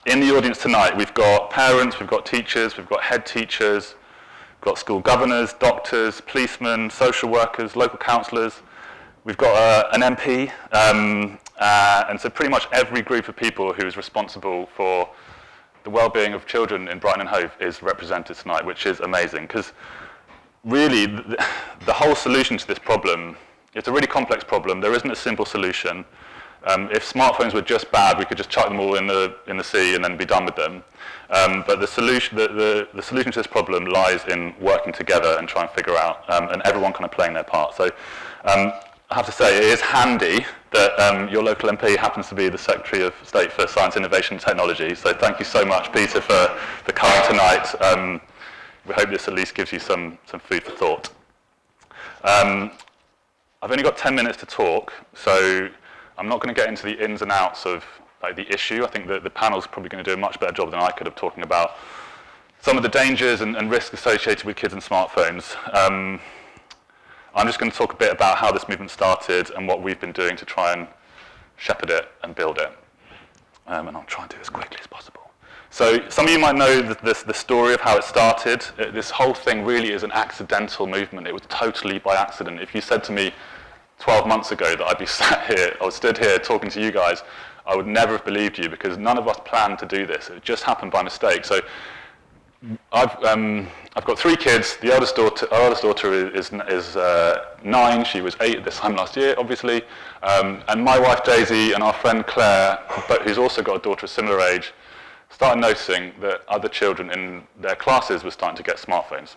in the audience tonight, we've got parents, we've got teachers, we've got head teachers, we've got school governors, doctors, policemen, social workers, local councillors. We've got an MP, and so pretty much every group of people who is responsible for the well-being of children in Brighton and Hove is represented tonight, which is amazing, because really the whole solution to this problem, it's a really complex problem. There isn't a simple solution. If smartphones were just bad, we could just chuck them all in the sea and then be done with them. But the solution to this problem lies in working together and trying to figure out, and everyone kind of playing their part. So I have to say, it is handy that your local MP happens to be the Secretary of State for Science, Innovation and Technology. So thank you so much, Peter, for coming tonight. We hope this at least gives you some food for thought. I've only got 10 minutes to talk, so I'm not going to get into the ins and outs of the issue. I think that the panel's probably going to do a much better job than I could of talking about some of the dangers and risks associated with kids and smartphones. I'm just going to talk a bit about how this movement started and what we've been doing to try and shepherd it and build it. And I'll try and do it as quickly as possible. So some of you might know the story of how it started. This whole thing really is an accidental movement. It was totally by accident. If you said to me 12 months ago that I'd be sat here, or stood here talking to you guys, I would never have believed you, because none of us planned to do this. It just happened by mistake. So I've got 3 kids. Our eldest daughter is 9. She was 8 this time last year, obviously. And my wife Daisy and our friend Claire, who's also got a daughter of similar age, started noticing that other children in their classes were starting to get smartphones.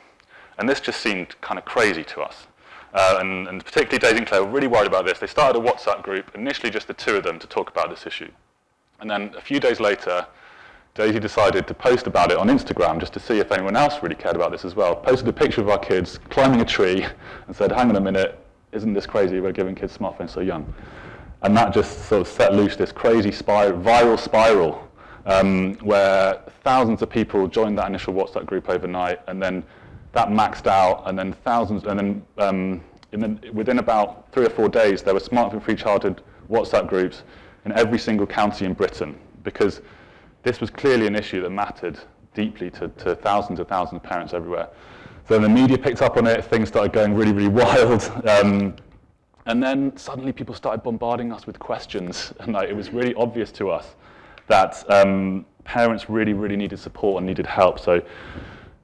And this just seemed kind of crazy to us. And particularly Daisy and Claire were really worried about this. They started a WhatsApp group, initially just the 2 of them, to talk about this issue. And then a few days later, Daisy decided to post about it on Instagram just to see if anyone else really cared about this as well. Posted a picture of our kids climbing a tree and said, hang on a minute, isn't this crazy? We're giving kids smartphones so young. And that just sort of set loose this crazy viral spiral where thousands of people joined that initial WhatsApp group overnight, and then that maxed out, and then thousands, and then within about 3 or 4 days, there were smartphone-free childhood WhatsApp groups in every single county in Britain, because this was clearly an issue that mattered deeply to thousands and thousands of parents everywhere. So the media picked up on it, things started going really, really wild, and then suddenly people started bombarding us with questions, and it was really obvious to us that parents really, really needed support and needed help. So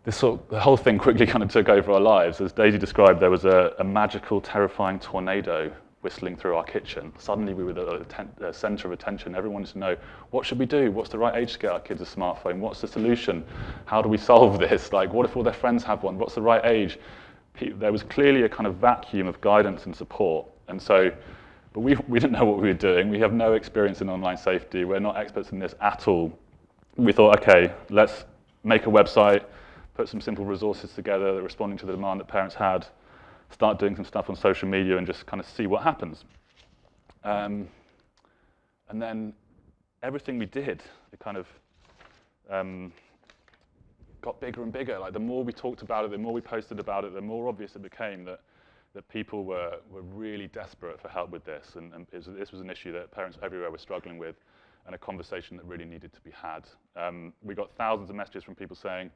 the whole thing quickly kind of took over our lives. As Daisy described, there was a magical, terrifying tornado whistling through our kitchen. Suddenly we were the centre of attention. Everyone wanted to know, what should we do? What's the right age to get our kids a smartphone? What's the solution? How do we solve this? What if all their friends have one? What's the right age? There was clearly a kind of vacuum of guidance and support. And so, but we didn't know what we were doing. We have no experience in online safety. We're not experts in this at all. We thought, okay, let's make a website, put some simple resources together responding to the demand that parents had, start doing some stuff on social media and just kind of see what happens. And then everything we did, it kind of got bigger and bigger. The more we talked about it, the more we posted about it, the more obvious it became that people were really desperate for help with this. And this was an issue that parents everywhere were struggling with, and a conversation that really needed to be had. We got thousands of messages from people saying,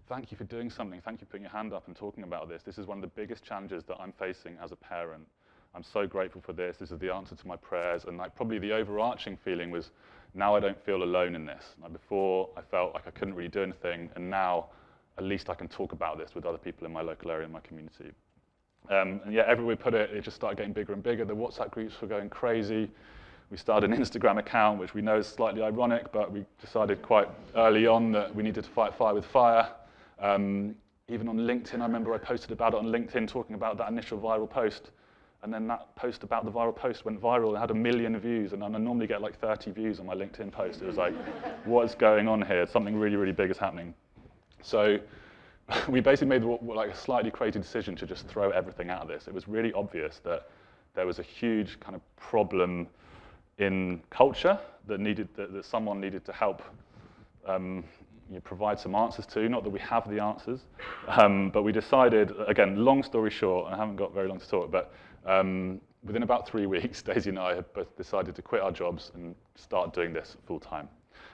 thank you for doing something. Thank you for putting your hand up and talking about this. This is one of the biggest challenges that I'm facing as a parent. I'm so grateful for this. This is the answer to my prayers. And probably the overarching feeling was, now I don't feel alone in this. Before, I felt like I couldn't really do anything. And now, at least I can talk about this with other people in my local area, in my community. And yeah, everywhere we put it, it just started getting bigger and bigger. The WhatsApp groups were going crazy. We started an Instagram account, which we know is slightly ironic, but we decided quite early on that we needed to fight fire with fire. Even on LinkedIn, I remember I posted about it on LinkedIn, talking about that initial viral post, and then that post about the viral post went viral. It had 1 million views, and I normally get 30 views on my LinkedIn post. It was like, what's going on here? Something really, really big is happening. So we basically made a slightly crazy decision to just throw everything out of this. It was really obvious that there was a huge kind of problem in culture that someone needed to help provide some answers to. Not that we have the answers, but we decided, again, long story short, and I haven't got very long to talk, but within about 3 weeks, Daisy and I had both decided to quit our jobs and start doing this full time.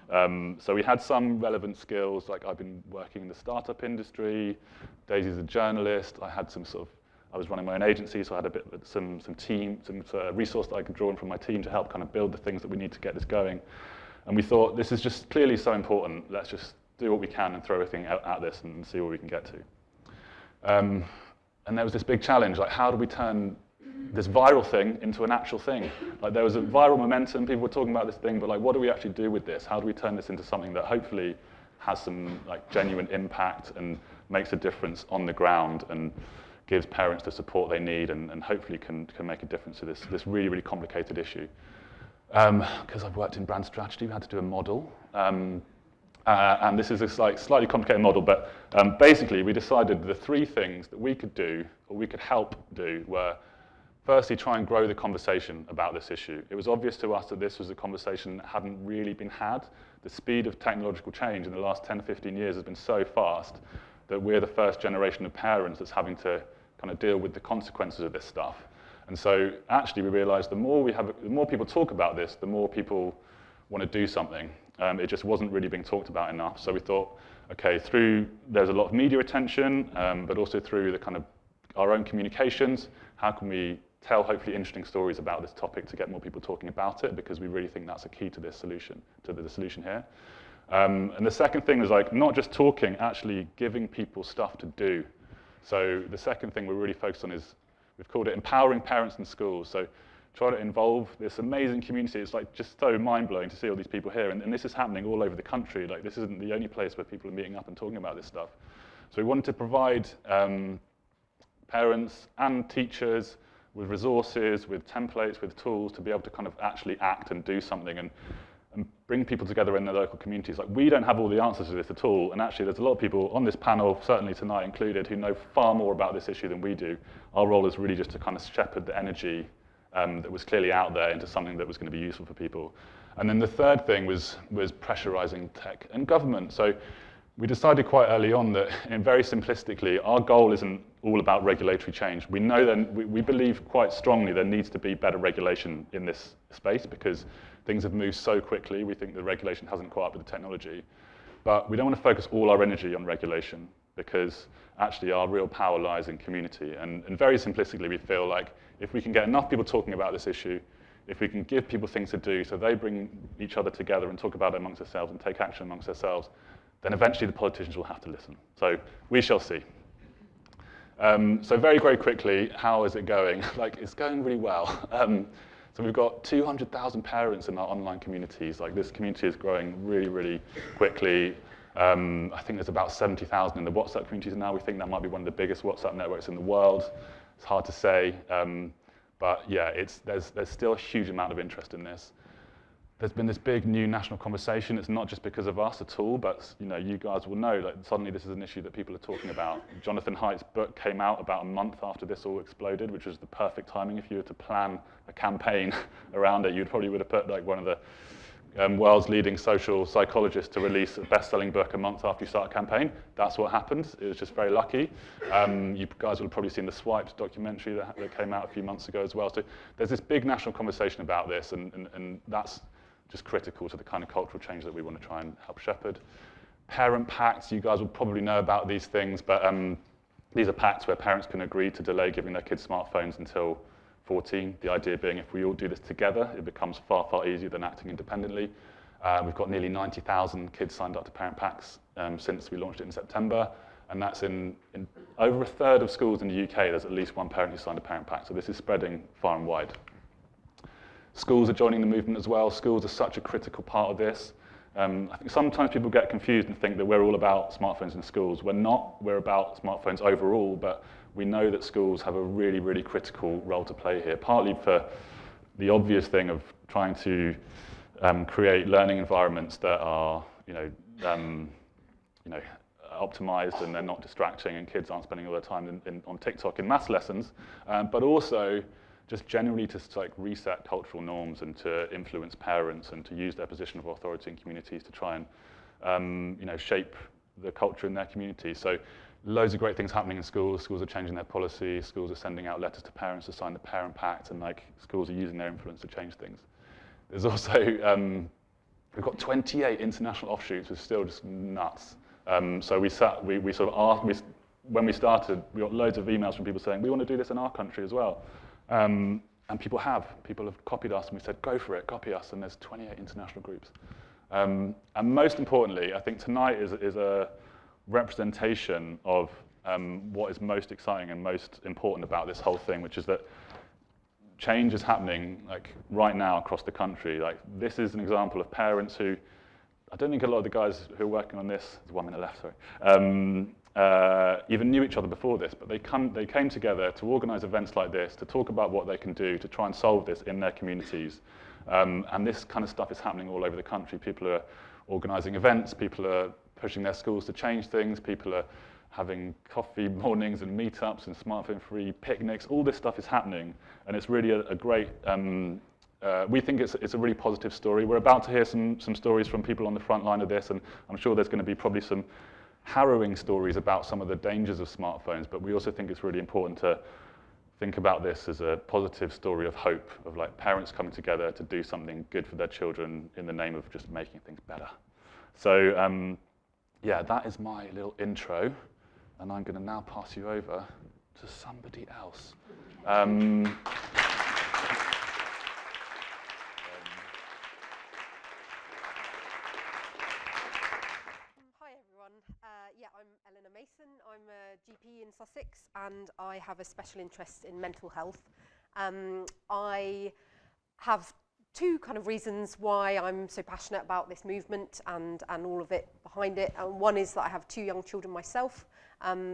So we had some relevant skills, like I've been working in the startup industry, Daisy's a journalist, I was running my own agency, so I had some resource that I could draw in from my team to help kind of build the things that we need to get this going. And we thought, this is just clearly so important, let's just do what we can and throw everything at this and see what we can get to. And there was this big challenge, like how do we turn this viral thing into an actual thing? Like there was a viral momentum, people were talking about this thing, but like what do we actually do with this? How do we turn this into something that hopefully has some like genuine impact and makes a difference on the ground and gives parents the support they need and hopefully can make a difference to this really, really complicated issue. Because I've worked in brand strategy, we had to do a model. And this is a slightly complicated model, but basically we decided the three things that we could do, or we could help do, were firstly try and grow the conversation about this issue. It was obvious to us that this was a conversation that hadn't really been had. The speed of technological change in the last 10 or 15 years has been so fast that we're the first generation of parents that's having to kind of deal with the consequences of this stuff. And so actually we realized the more people talk about this, the more people want to do something. It just wasn't really being talked about enough. So we thought, okay, there's a lot of media attention, but also through the kind of our own communications, how can we tell hopefully interesting stories about this topic to get more people talking about it, because we really think that's a key to this solution, to the solution here. And the second thing was like not just talking, actually giving people stuff to do. So the second thing we're really focused on is, we've called it empowering parents in schools. So try to involve this amazing community. It's like just so mind-blowing to see all these people here. And this is happening all over the country. Like this isn't the only place where people are meeting up and talking about this stuff. So we wanted to provide parents and teachers with resources, with templates, with tools to be able to kind of actually act and do something and bring people together in their local communities. Like we don't have all the answers to this at all. And actually there's a lot of people on this panel, certainly tonight included, who know far more about this issue than we do. Our role is really just to kind of shepherd the energy that was clearly out there into something that was going to be useful for people. And then the third thing was pressurizing tech and government. So we decided quite early on that, and very simplistically, our goal isn't all about regulatory change. We know that we believe quite strongly there needs to be better regulation in this space because things have moved so quickly. We think the regulation hasn't caught up with the technology. But we don't want to focus all our energy on regulation because actually our real power lies in community. And very simplistically, we feel like if we can get enough people talking about this issue, if we can give people things to do so they bring each other together and talk about it amongst themselves and take action amongst themselves, then eventually the politicians will have to listen. So we shall see. So very, very quickly, how is it going? Like, it's going really well. So we've got 200,000 parents in our online communities. Like, this community is growing really, really quickly. I think there's about 70,000 in the WhatsApp communities now. We think that might be one of the biggest WhatsApp networks in the world. It's hard to say. But yeah, there's still a huge amount of interest in this. There's been this big new national conversation. It's not just because of us at all, but you guys will know that suddenly this is an issue that people are talking about. Jonathan Haidt's book came out about a month after this all exploded, which was the perfect timing. If you were to plan a campaign around it, you probably would have put like one of the world's leading social psychologists to release a best-selling book a month after you start a campaign. That's what happened. It was just very lucky. You guys will have probably seen the Swipes documentary that came out a few months ago as well. So there's this big national conversation about this, and that's just critical to the kind of cultural change that we want to try and help shepherd. Parent pacts, you guys will probably know about these things, but these are pacts where parents can agree to delay giving their kids smartphones until 14. The idea being if we all do this together, it becomes far, far easier than acting independently. We've got nearly 90,000 kids signed up to parent packs since we launched it in September, and that's in over a third of schools in the UK, there's at least one parent who signed a parent pack, so this is spreading far and wide. Schools are joining the movement as well. Schools are such a critical part of this. I think sometimes people get confused and think that we're all about smartphones in schools. We're not. We're about smartphones overall, but we know that schools have a really, really critical role to play here, partly for the obvious thing of trying to create learning environments that are, optimized and they're not distracting and kids aren't spending all their time on TikTok in maths lessons, but also just generally to reset cultural norms and to influence parents and to use their position of authority in communities to try and shape the culture in their community. So loads of great things happening in schools. Schools are changing their policy. Schools are sending out letters to parents to sign the parent pact, and schools are using their influence to change things. There's also We've got 28 international offshoots, which is still just nuts. So we sort of asked, when we started, we got loads of emails from people saying, we want to do this in our country as well. And people have copied us, and we said, go for it, copy us, and there's 28 international groups. And most importantly, I think tonight is a representation of what is most exciting and most important about this whole thing, which is that change is happening like right now across the country. Like, this is an example of parents who, I don't think a lot of the guys who are working on this, there's 1 minute left, sorry, even knew each other before this, but they came together to organise events like this, to talk about what they can do to try and solve this in their communities. And this kind of stuff is happening all over the country. People are organising events, people are pushing their schools to change things, people are having coffee mornings and meetups and smartphone-free picnics. All this stuff is happening, and it's really a great, we think it's a really positive story. We're about to hear some stories from people on the front line of this, and I'm sure there's going to be probably some harrowing stories about some of the dangers of smartphones, but we also think it's really important to think about this as a positive story of hope, of like parents coming together to do something good for their children in the name of just making things better. So yeah, that is my little intro, and I'm going to now pass you over to somebody else. Yeah, I'm Eleanor Mason. I'm a GP in Sussex, and I have a special interest in mental health. I have two kind of reasons why I'm so passionate about this movement and all of it behind it. One is that I have 2 young children myself.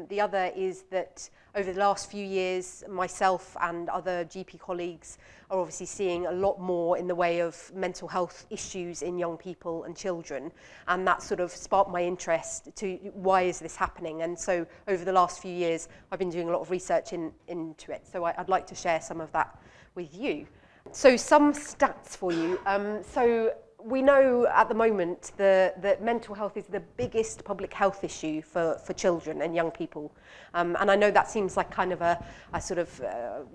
The other is that over the last few years, myself and other GP colleagues are obviously seeing a lot more in the way of mental health issues in young people and children, and that sort of sparked my interest to why is this happening. And so over the last few years, I've been doing a lot of research into it. So I'd like to share some of that with you. So some stats for you. So we know at the moment that mental health is the biggest public health issue for children and young people. And I know that seems like kind of a sort of,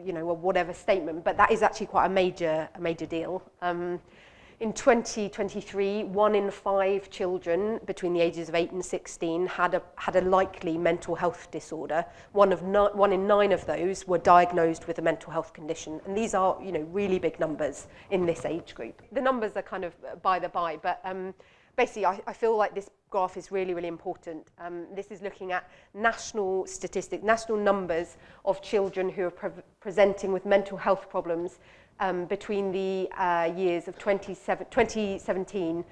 you know, a whatever statement, but that is actually quite a major deal. In 2023, 1 in 5 children between the ages of 8 and 16 had a likely mental health disorder. 1 in 9 of those were diagnosed with a mental health condition, and these are, you know, really big numbers in this age group. The numbers are kind of by the by, but basically, I feel like this graph is really, really important. This is looking at national statistics, national numbers of children who are presenting with mental health problems between the years of 2017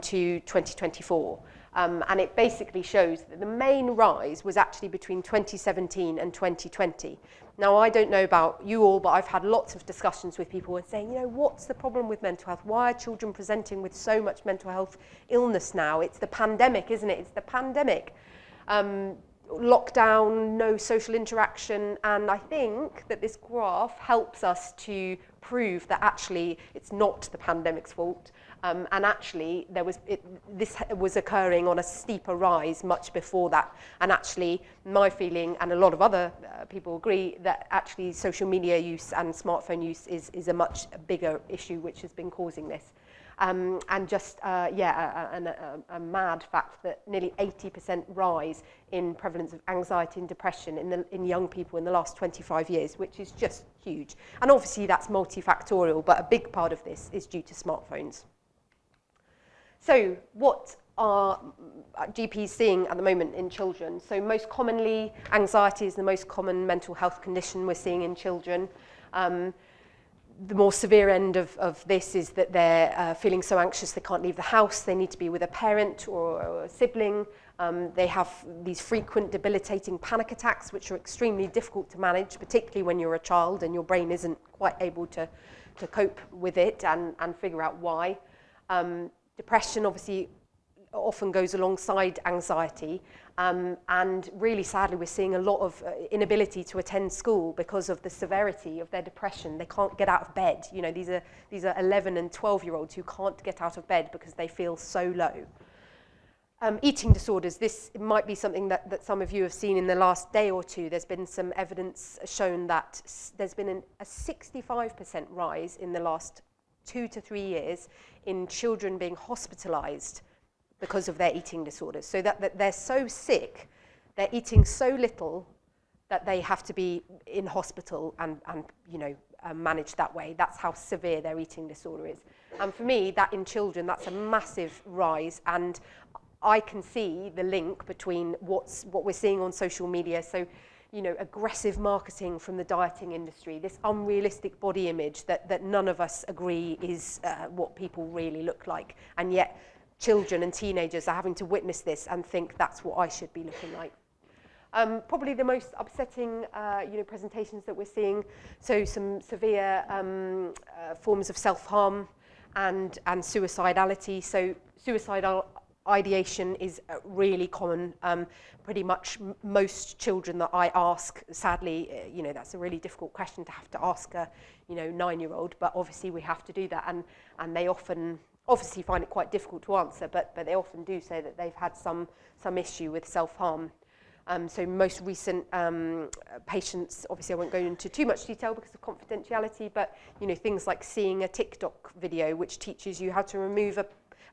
to 2024. And it basically shows that the main rise was actually between 2017 and 2020. Now, I don't know about you all, but I've had lots of discussions with people saying, you know, what's the problem with mental health? Why are children presenting with so much mental health illness now? It's the pandemic, isn't it? It's the pandemic. Lockdown, no social interaction, and I think that this graph helps us to prove that actually it's not the pandemic's fault, and actually this was occurring on a steeper rise much before that. And actually, my feeling, and a lot of other people agree, that actually social media use and smartphone use is a much bigger issue which has been causing this. And just, a mad fact that nearly 80% rise in prevalence of anxiety and depression in young people in the last 25 years, which is just huge. And obviously that's multifactorial, but a big part of this is due to smartphones. So what are GPs seeing at the moment in children? So most commonly, anxiety is the most common mental health condition we're seeing in children. The more severe end of this is that they're feeling so anxious they can't leave the house, they need to be with a parent or a sibling. They have these frequent debilitating panic attacks, which are extremely difficult to manage, particularly when you're a child and your brain isn't quite able to cope with it and figure out why. Depression obviously often goes alongside anxiety, and really sadly we're seeing a lot of inability to attend school because of the severity of their depression. They can't get out of bed. You know, these are 11 and 12-year-olds who can't get out of bed because they feel so low. Eating disorders, this might be something that some of you have seen in the last day or two. There's been some evidence shown that there's been a 65% rise in the last 2 to 3 years in children being hospitalised because of their eating disorders. So that they're so sick, they're eating so little that they have to be in hospital and managed that way. That's how severe their eating disorder is. And for me, that in children, that's a massive rise. And I can see the link between what we're seeing on social media. So, aggressive marketing from the dieting industry, this unrealistic body image that none of us agree is what people really look like. And yet children and teenagers are having to witness this and think that's what I should be looking like. Probably the most upsetting presentations that we're seeing, so some severe forms of self-harm and suicidality. So suicidal ideation is really common. Pretty much most children that I ask, sadly, that's a really difficult question to have to ask a 9-year-old, but obviously we have to do that, and they often obviously find it quite difficult to answer, but they often do say that they've had some issue with self-harm. So most recent patients, obviously I won't go into too much detail because of confidentiality, but things like seeing a TikTok video which teaches you how to remove a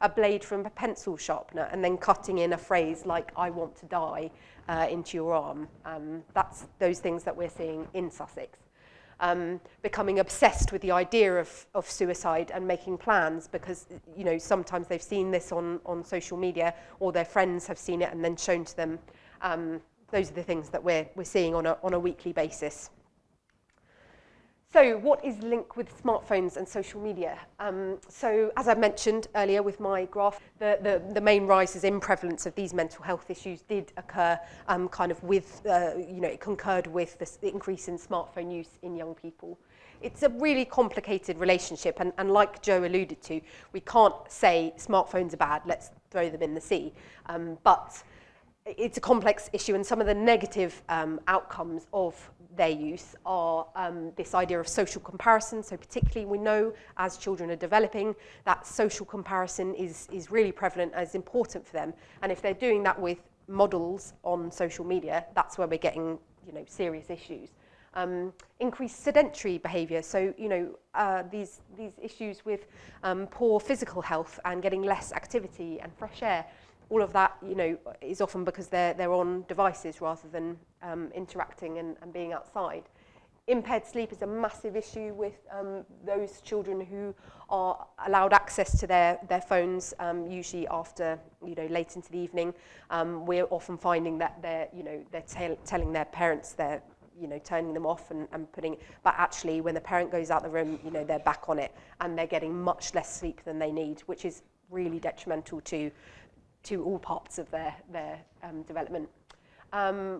blade from a pencil sharpener and then cutting in a phrase like "I want to die" into your arm. That's those things that we're seeing in Sussex. Becoming obsessed with the idea of suicide and making plans because sometimes they've seen this on social media or their friends have seen it and then shown to them. Those are the things that we're seeing on a weekly basis. So what is linked with smartphones and social media? So as I mentioned earlier with my graph, the main rises in prevalence of these mental health issues did occur with, it concurred with the increase in smartphone use in young people. It's a really complicated relationship, and like Joe alluded to, we can't say smartphones are bad, let's throw them in the sea. But it's a complex issue, and some of the negative outcomes of their use are this idea of social comparison. So particularly we know as children are developing that social comparison is really prevalent and is important for them. And if they're doing that with models on social media, that's where we're getting serious issues. Increased sedentary behaviour, so these issues with poor physical health and getting less activity and fresh air. All of that, is often because they're on devices rather than interacting and being outside. Impaired sleep is a massive issue with those children who are allowed access to their phones, usually after late into the evening. We're often finding that they're telling their parents they're turning them off and putting, but actually when the parent goes out the room, they're back on it and they're getting much less sleep than they need, which is really detrimental to all parts of their development.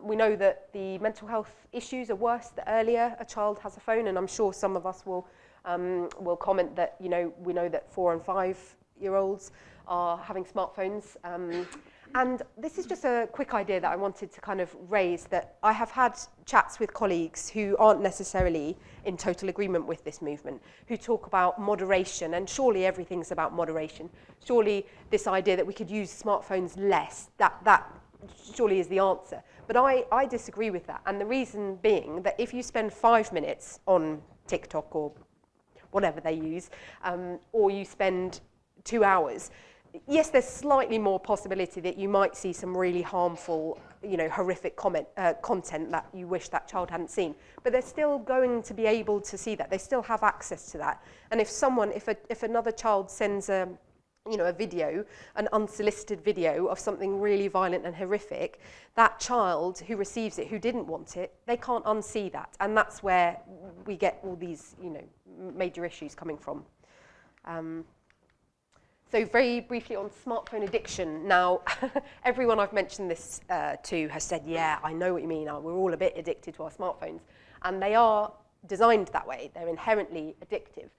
We know that the mental health issues are worse the earlier a child has a phone, and I'm sure some of us will comment that we know that 4 and 5-year-olds are having smartphones. And this is just a quick idea that I wanted to kind of raise, that I have had chats with colleagues who aren't necessarily in total agreement with this movement, who talk about moderation, and surely everything's about moderation. Surely this idea that we could use smartphones less, that surely is the answer. But I disagree with that, and the reason being that if you spend 5 minutes on TikTok or whatever they use, or you spend 2 hours, yes, there's slightly more possibility that you might see some really harmful, horrific content that you wish that child hadn't seen. But they're still going to be able to see that. They still have access to that. And if another child sends a video, an unsolicited video of something really violent and horrific, that child who receives it, who didn't want it, they can't unsee that. And that's where we get all these, major issues coming from. So very briefly on smartphone addiction. Now, everyone I've mentioned this to has said, yeah, I know what you mean. We're all a bit addicted to our smartphones. And they are designed that way. They're inherently addictive.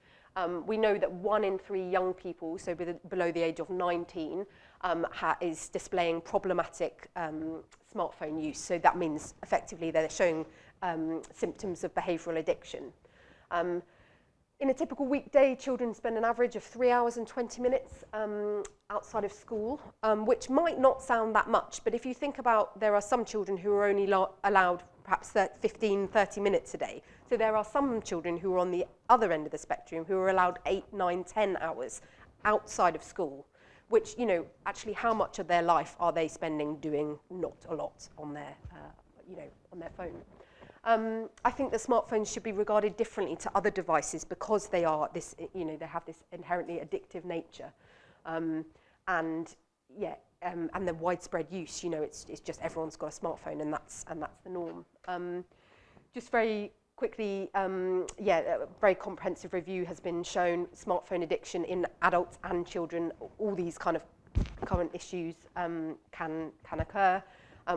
We know that 1 in 3 young people, so below the age of 19, is displaying problematic smartphone use. So that means effectively they're showing symptoms of behavioural addiction. In a typical weekday, children spend an average of 3 hours and 20 minutes outside of school, which might not sound that much, but if you think about, there are some children who are only allowed perhaps 15, 30 minutes a day. So there are some children who are on the other end of the spectrum who are allowed 8, 9, 10 hours outside of school, which, you know, actually how much of their life are they spending doing not a lot on their, on their phone. I think that smartphones should be regarded differently to other devices because they are this, they have this inherently addictive nature, and the widespread use. It's just everyone's got a smartphone, and that's the norm. Just very quickly, a very comprehensive review has been shown. Smartphone addiction in adults and children, all these kind of current issues can occur.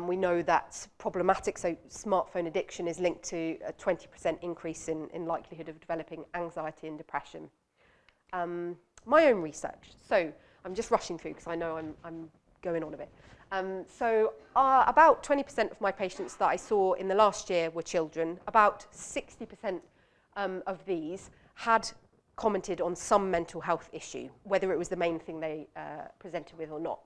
We know that's problematic, so smartphone addiction is linked to a 20% increase in likelihood of developing anxiety and depression. My own research, so I'm just rushing through because I know I'm going on a bit. About 20% of my patients that I saw in the last year were children. About 60% of these had commented on some mental health issue, whether it was the main thing they presented with or not.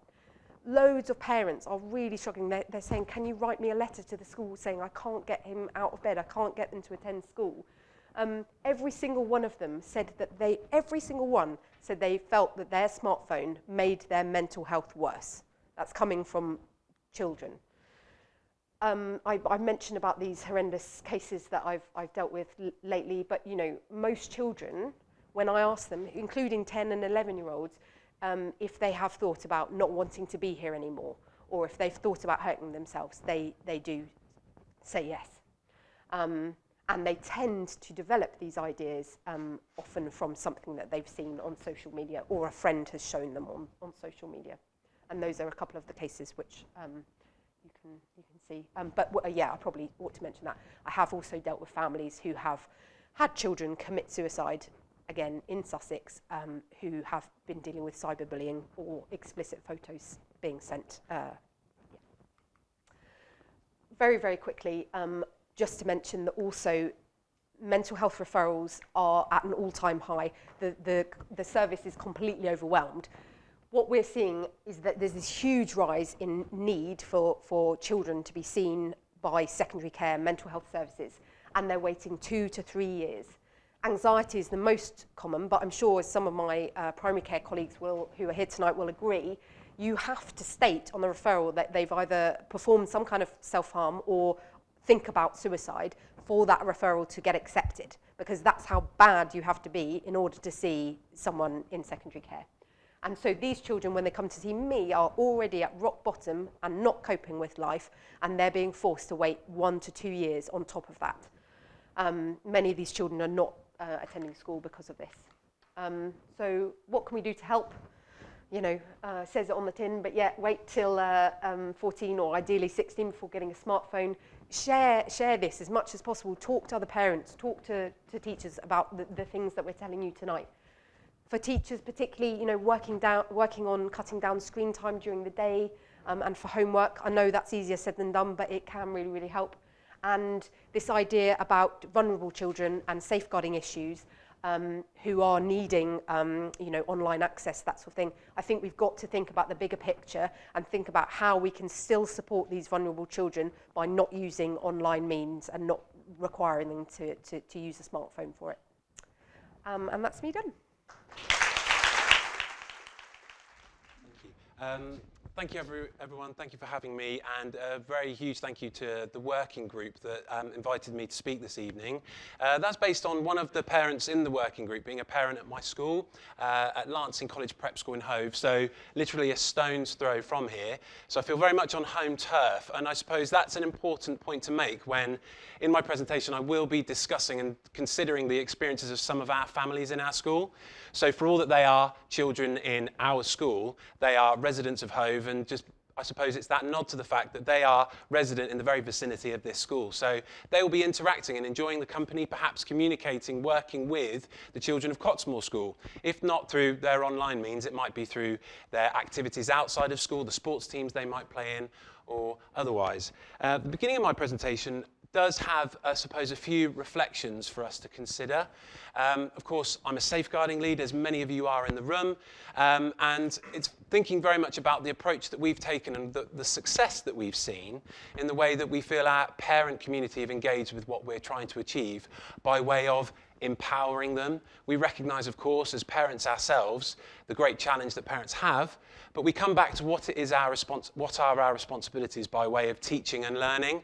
Loads of parents are really struggling. They're saying, can you write me a letter to the school saying I can't get him out of bed, I can't get them to attend school. Every single one of them said that they felt that their smartphone made their mental health worse. That's coming from children. I mentioned about these horrendous cases that I've dealt with lately, but most children, when I ask them, including 10 and 11-year-olds, if they have thought about not wanting to be here anymore, or if they've thought about hurting themselves, they do say yes. And they tend to develop these ideas often from something that they've seen on social media or a friend has shown them on social media. And those are a couple of the cases which you can see. I probably ought to mention that. I have also dealt with families who have had children commit suicide, again in Sussex, who have been dealing with cyberbullying or explicit photos being sent. Very, very quickly, just to mention that also mental health referrals are at an all-time high. The service is completely overwhelmed. What we're seeing is that there's this huge rise in need for children to be seen by secondary care mental health services, and they're waiting 2 to 3 years. Anxiety is the most common, but I'm sure as some of my primary care colleagues who are here tonight will agree, you have to state on the referral that they've either performed some kind of self-harm or think about suicide for that referral to get accepted, because that's how bad you have to be in order to see someone in secondary care. And so these children, when they come to see me, are already at rock bottom and not coping with life, and they're being forced to wait 1 to 2 years on top of that. Many of these children are not attending school because of this. So what can we do to help? Says it on the tin, but yet wait till 14 or ideally 16 before getting a smartphone. Share this as much as possible. Talk to other parents, talk to teachers about the things that we're telling you tonight. For teachers particularly, working on cutting down screen time during the day, and for homework. I know that's easier said than done, but it can really, really help. And this idea about vulnerable children and safeguarding issues who are needing online access, that sort of thing. I think we've got to think about the bigger picture and think about how we can still support these vulnerable children by not using online means and not requiring them to use a smartphone for it. And that's me done. Thank you, everyone. Thank you for having me, and a very huge thank you to the working group that invited me to speak this evening. That's based on one of the parents in the working group being a parent at my school, at Lancing College Prep School in Hove, so literally a stone's throw from here. So I feel very much on home turf, and I suppose that's an important point to make when, in my presentation, I will be discussing and considering the experiences of some of our families in our school. So for all that they are children in our school, they are residents of Hove, and just I suppose it's that nod to the fact that they are resident in the very vicinity of this school. So they will be interacting and enjoying the company, perhaps communicating, working with the children of Cottesmore School. If not through their online means, it might be through their activities outside of school, the sports teams they might play in, or otherwise. At the beginning of my presentation, does have, I suppose, a few reflections for us to consider. Of course, I'm a safeguarding lead, as many of you are in the room, and it's thinking very much about the approach that we've taken and the success that we've seen in the way that we feel our parent community have engaged with what we're trying to achieve by way of empowering them. We recognise, of course, as parents ourselves, the great challenge that parents have, but we come back to what are our responsibilities by way of teaching and learning.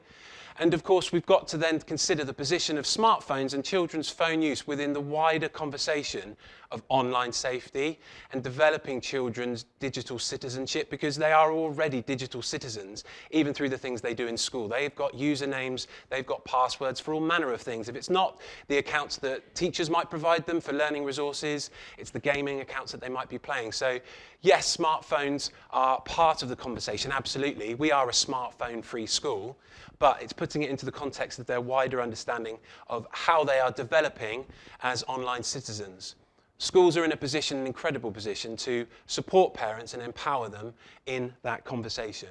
And of course, we've got to then consider the position of smartphones and children's phone use within the wider conversation of online safety and developing children's digital citizenship, because they are already digital citizens, even through the things they do in school. They've got usernames, they've got passwords for all manner of things. If it's not the accounts that teachers might provide them for learning resources, it's the gaming accounts that they might be playing. So yes, smartphones are part of the conversation, absolutely. We are a smartphone-free school, but it's putting it into the context of their wider understanding of how they are developing as online citizens. Schools are in a position, an incredible position, to support parents and empower them in that conversation.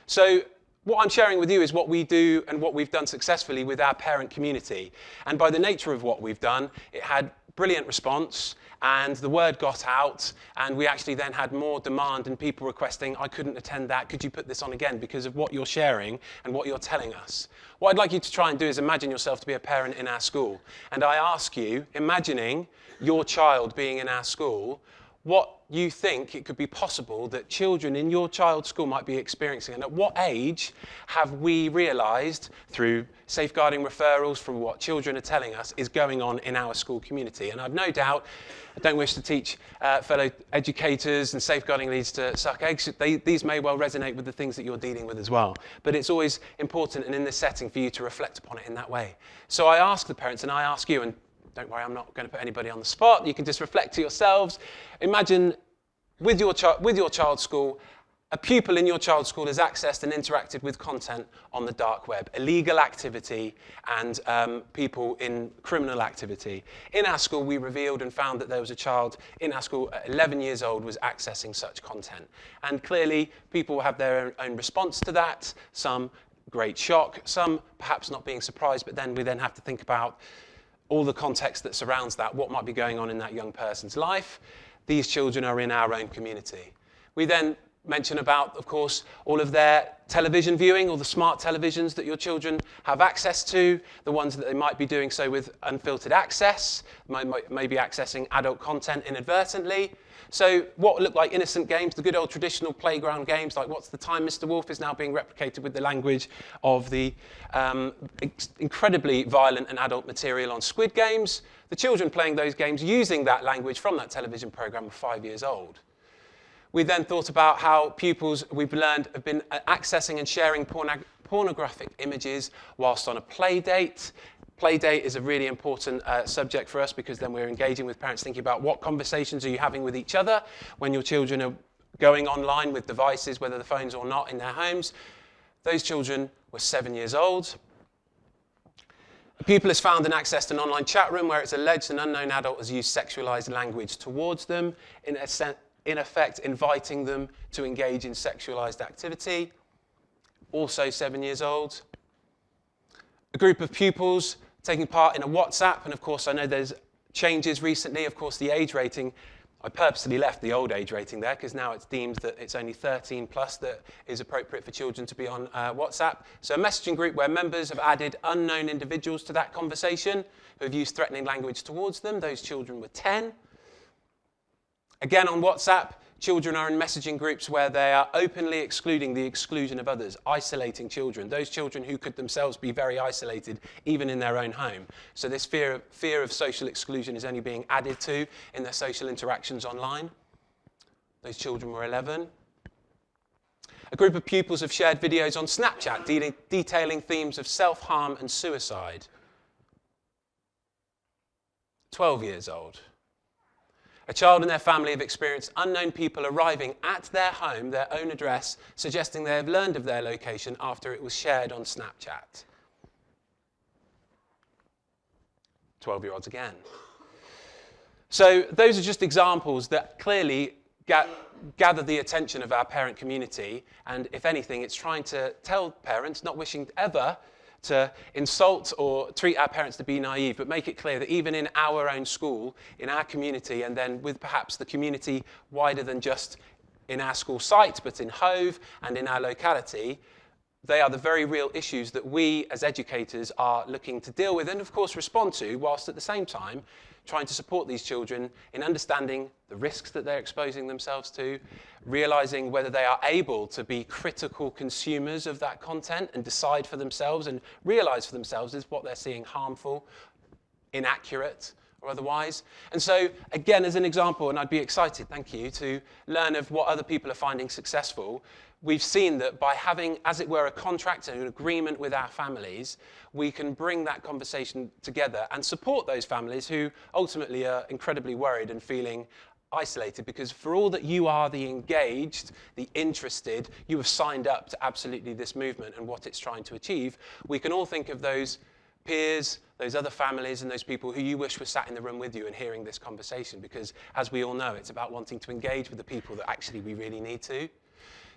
So what I'm sharing with you is what we do and what we've done successfully with our parent community. And by the nature of what we've done, it had brilliant response, and the word got out, and we actually then had more demand and people requesting, I couldn't attend that, could you put this on again, because of what you're sharing and what you're telling us. What I'd like you to try and do is imagine yourself to be a parent in our school. And I ask you, imagining your child being in our school, what you think it could be possible that children in your child's school might be experiencing, and at what age have we realised through safeguarding referrals from what children are telling us is going on in our school community. And I've no doubt, I don't wish to teach fellow educators and safeguarding leads to suck eggs. These may well resonate with the things that you're dealing with as well. But it's always important, and in this setting, for you to reflect upon it in that way. So I ask the parents, and I ask you, and don't worry, I'm not going to put anybody on the spot. You can just reflect to yourselves. Imagine with your child's school, a pupil in your child's school has accessed and interacted with content on the dark web, illegal activity and people in criminal activity. In our school, we revealed and found that there was a child in our school at 11 years old was accessing such content. And clearly, people have their own response to that. Some great shock, some perhaps not being surprised, but then we then have to think about all the context that surrounds that, what might be going on in that young person's life. These children are in our own community. We then mention about, of course, all of their television viewing, all the smart televisions that your children have access to, the ones that they might be doing so with unfiltered access, may be accessing adult content inadvertently. So what look like innocent games, the good old traditional playground games, like What's the Time, Mr. Wolf, is now being replicated with the language of the incredibly violent and adult material on Squid Games. The children playing those games using that language from that television program are 5 years old. We then thought about how pupils, we've learned, have been accessing and sharing pornographic images whilst on a play date. Play date is a really important subject for us, because then we're engaging with parents thinking about what conversations are you having with each other when your children are going online with devices, whether the phones or not, in their homes. Those children were 7 years old. A pupil has found and accessed an online chat room where it's alleged an unknown adult has used sexualized language towards them, in effect inviting them to engage in sexualized activity. Also 7 years old. A group of pupils taking part in a WhatsApp, and of course I know there's changes recently. Of course, the age rating, I purposely left the old age rating there because now it's deemed that it's only 13 plus that is appropriate for children to be on WhatsApp. So a messaging group where members have added unknown individuals to that conversation who have used threatening language towards them. Those children were 10. Again, on WhatsApp, children are in messaging groups where they are openly excluding the exclusion of others, isolating children, those children who could themselves be very isolated, even in their own home. So this fear of social exclusion is only being added to in their social interactions online. Those children were 11. A group of pupils have shared videos on Snapchat detailing themes of self-harm and suicide. 12 years old. A child and their family have experienced unknown people arriving at their home, their own address, suggesting they have learned of their location after it was shared on Snapchat. 12-year-olds again. So those are just examples that clearly gather the attention of our parent community, and if anything, it's trying to tell parents, not wishing ever to insult or treat our parents to be naive, but make it clear that even in our own school, in our community, and then with perhaps the community wider than just in our school site, but in Hove and in our locality, they are the very real issues that we as educators are looking to deal with and of course respond to, whilst at the same time trying to support these children in understanding the risks that they're exposing themselves to, realizing whether they are able to be critical consumers of that content and decide for themselves and realize for themselves is what they're seeing harmful, inaccurate, or otherwise. And so, again, as an example, and I'd be excited, thank you, to learn of what other people are finding successful, we've seen that by having, as it were, a contract and an agreement with our families, we can bring that conversation together and support those families who ultimately are incredibly worried and feeling isolated, because for all that you are the engaged, the interested, you have signed up to absolutely this movement and what it's trying to achieve, we can all think of those peers, those other families and those people who you wish were sat in the room with you and hearing this conversation, because as we all know, it's about wanting to engage with the people that actually we really need to.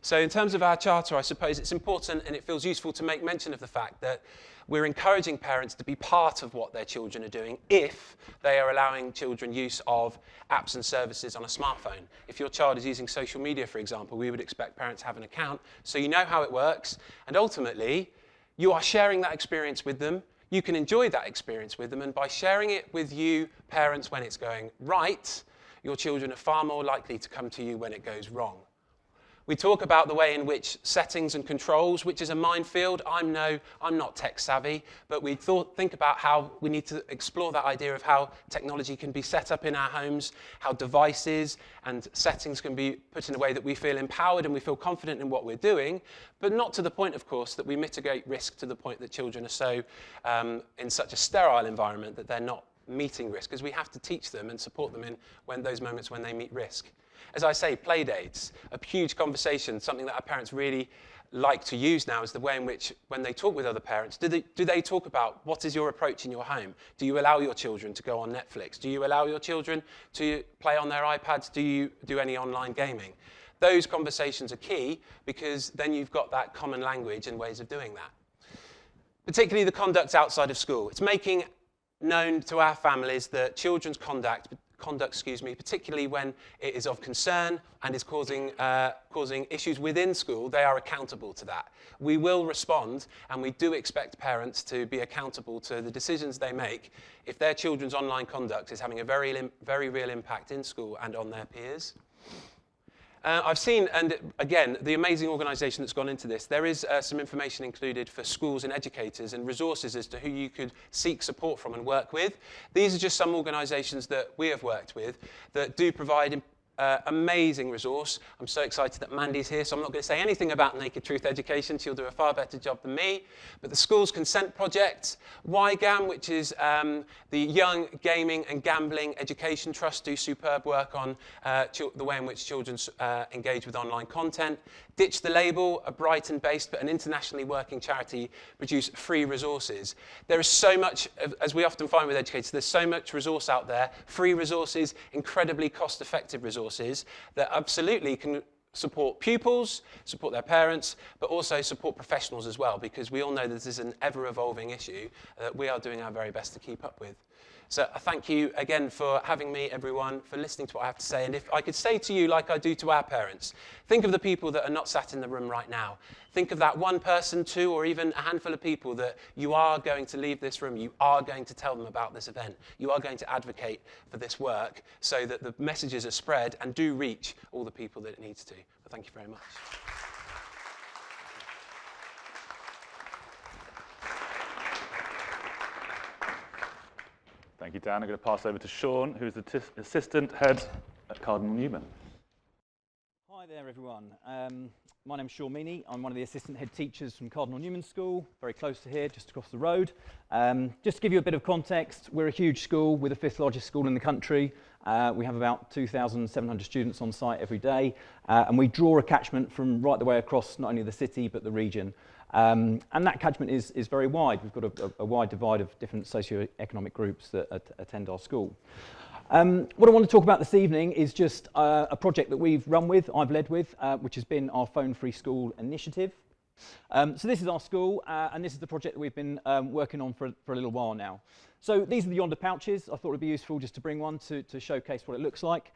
So in terms of our charter, I suppose it's important and it feels useful to make mention of the fact that we're encouraging parents to be part of what their children are doing if they are allowing children use of apps and services on a smartphone. If your child is using social media, for example, we would expect parents to have an account so you know how it works, and ultimately you are sharing that experience with them. You can enjoy that experience with them, and by sharing it with you, parents, when it's going right, your children are far more likely to come to you when it goes wrong. We talk about the way in which settings and controls, which is a minefield. I'm not tech savvy, but we think about how we need to explore that idea of how technology can be set up in our homes, how devices and settings can be put in a way that we feel empowered and we feel confident in what we're doing, but not to the point, of course, that we mitigate risk to the point that children are so in such a sterile environment that they're not meeting risk, because we have to teach them and support them in those moments when they meet risk. As I say, play dates, a huge conversation, something that our parents really like to use now is the way in which, when they talk with other parents, do they talk about what is your approach in your home? Do you allow your children to go on Netflix? Do you allow your children to play on their iPads? Do you do any online gaming? Those conversations are key, because then you've got that common language and ways of doing that. Particularly the conduct outside of school. It's making known to our families that children's conduct, particularly when it is of concern and is causing issues within school, they are accountable to that. We will respond, and we do expect parents to be accountable to the decisions they make if their children's online conduct is having a very real impact in school and on their peers. I've seen, and again, the amazing organisation that's gone into this. There is some information included for schools and educators and resources as to who you could seek support from and work with. These are just some organisations that we have worked with that do provide amazing resource. I'm so excited that Mandy's here, so I'm not going to say anything about Naked Truth Education. She'll do a far better job than me. But the Schools Consent Project, YGAM, which is the Young Gaming and Gambling Education Trust, do superb work on the way in which children engage with online content. Ditch the Label, a Brighton-based but an internationally working charity, produce free resources. There is so much, as we often find with educators, there's so much resource out there, free resources, incredibly cost-effective resources that absolutely can support pupils, support their parents, but also support professionals as well, because we all know that this is an ever-evolving issue that we are doing our very best to keep up with. So I thank you again for having me, everyone, for listening to what I have to say. And if I could say to you, like I do to our parents, think of the people that are not sat in the room right now. Think of that one person, two, or even a handful of people that you are going to leave this room. You are going to tell them about this event. You are going to advocate for this work so that the messages are spread and do reach all the people that it needs to. But thank you very much. Thank you, Dan. I'm going to pass over to Shaun, who's the assistant head at Cardinal Newman. Hi there, everyone. My name's Shaun Meaney. I'm one of the assistant head teachers from Cardinal Newman School, very close to here, just across the road. Just to give you a bit of context, we're a huge school. We're the 5th largest school in the country. We have about 2,700 students on site every day, and we draw a catchment from right the way across not only the city but the region. And that catchment is very wide. We've got a wide divide of different socio-economic groups that attend our school. What I want to talk about this evening is just a project that we've run with, I've led with, which has been our Phone Free School initiative. So this is our school, and this is the project that we've been working on for a little while now. So these are the Yonder pouches. I thought it would be useful just to bring one to showcase what it looks like.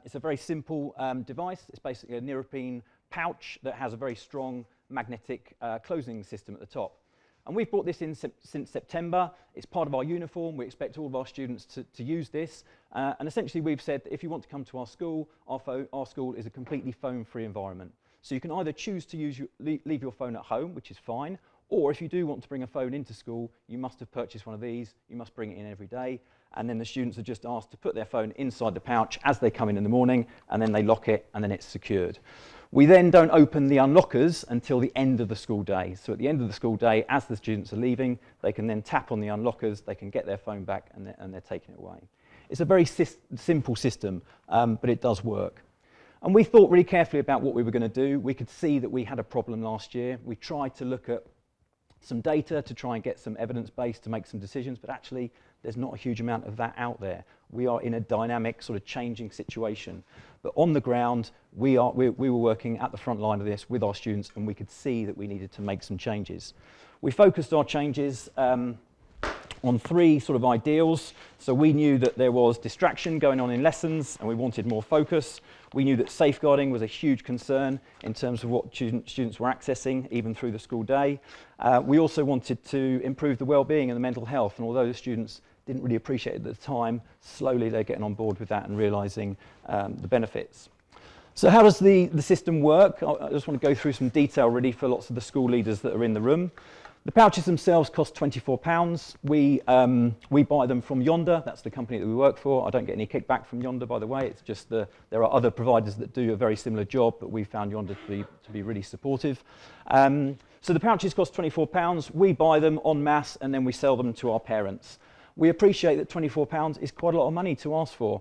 It's a very simple device. It's basically a neoprene pouch that has a very strong magnetic closing system at the top. And we've brought this in since September. It's part of our uniform. We expect all of our students to use this. And essentially we've said that if you want to come to our school, our school is a completely phone-free environment. So you can either choose to leave your phone at home, which is fine, or if you do want to bring a phone into school, you must have purchased one of these. You must bring it in every day. And then the students are just asked to put their phone inside the pouch as they come in the morning, and then they lock it, and then it's secured. We then don't open the unlockers until the end of the school day. So at the end of the school day, as the students are leaving, they can then tap on the unlockers, they can get their phone back, and they're taking it away. It's a very simple system, but it does work. And we thought really carefully about what we were going to do. We could see that we had a problem last year. We tried to look at some data to try and get some evidence base to make some decisions, but actually there's not a huge amount of that out there. We are in a dynamic, sort of changing situation. But on the ground, we were working at the front line of this with our students, and we could see that we needed to make some changes. We focused our changes on three sort of ideals. So we knew that there was distraction going on in lessons, and we wanted more focus. We knew that safeguarding was a huge concern in terms of what students were accessing, even through the school day. We also wanted to improve the well-being and the mental health, and although the students didn't really appreciate it at the time, slowly they're getting on board with that and realising the benefits. So how does the system work? I just want to go through some detail really for lots of the school leaders that are in the room. The pouches themselves cost £24. We buy them from Yonder. That's the company that we work for. I don't get any kickback from Yonder, by the way. It's just there are other providers that do a very similar job, but we found Yonder to be really supportive. So the pouches cost £24. We buy them en masse, and then we sell them to our parents. We appreciate that £24 is quite a lot of money to ask for.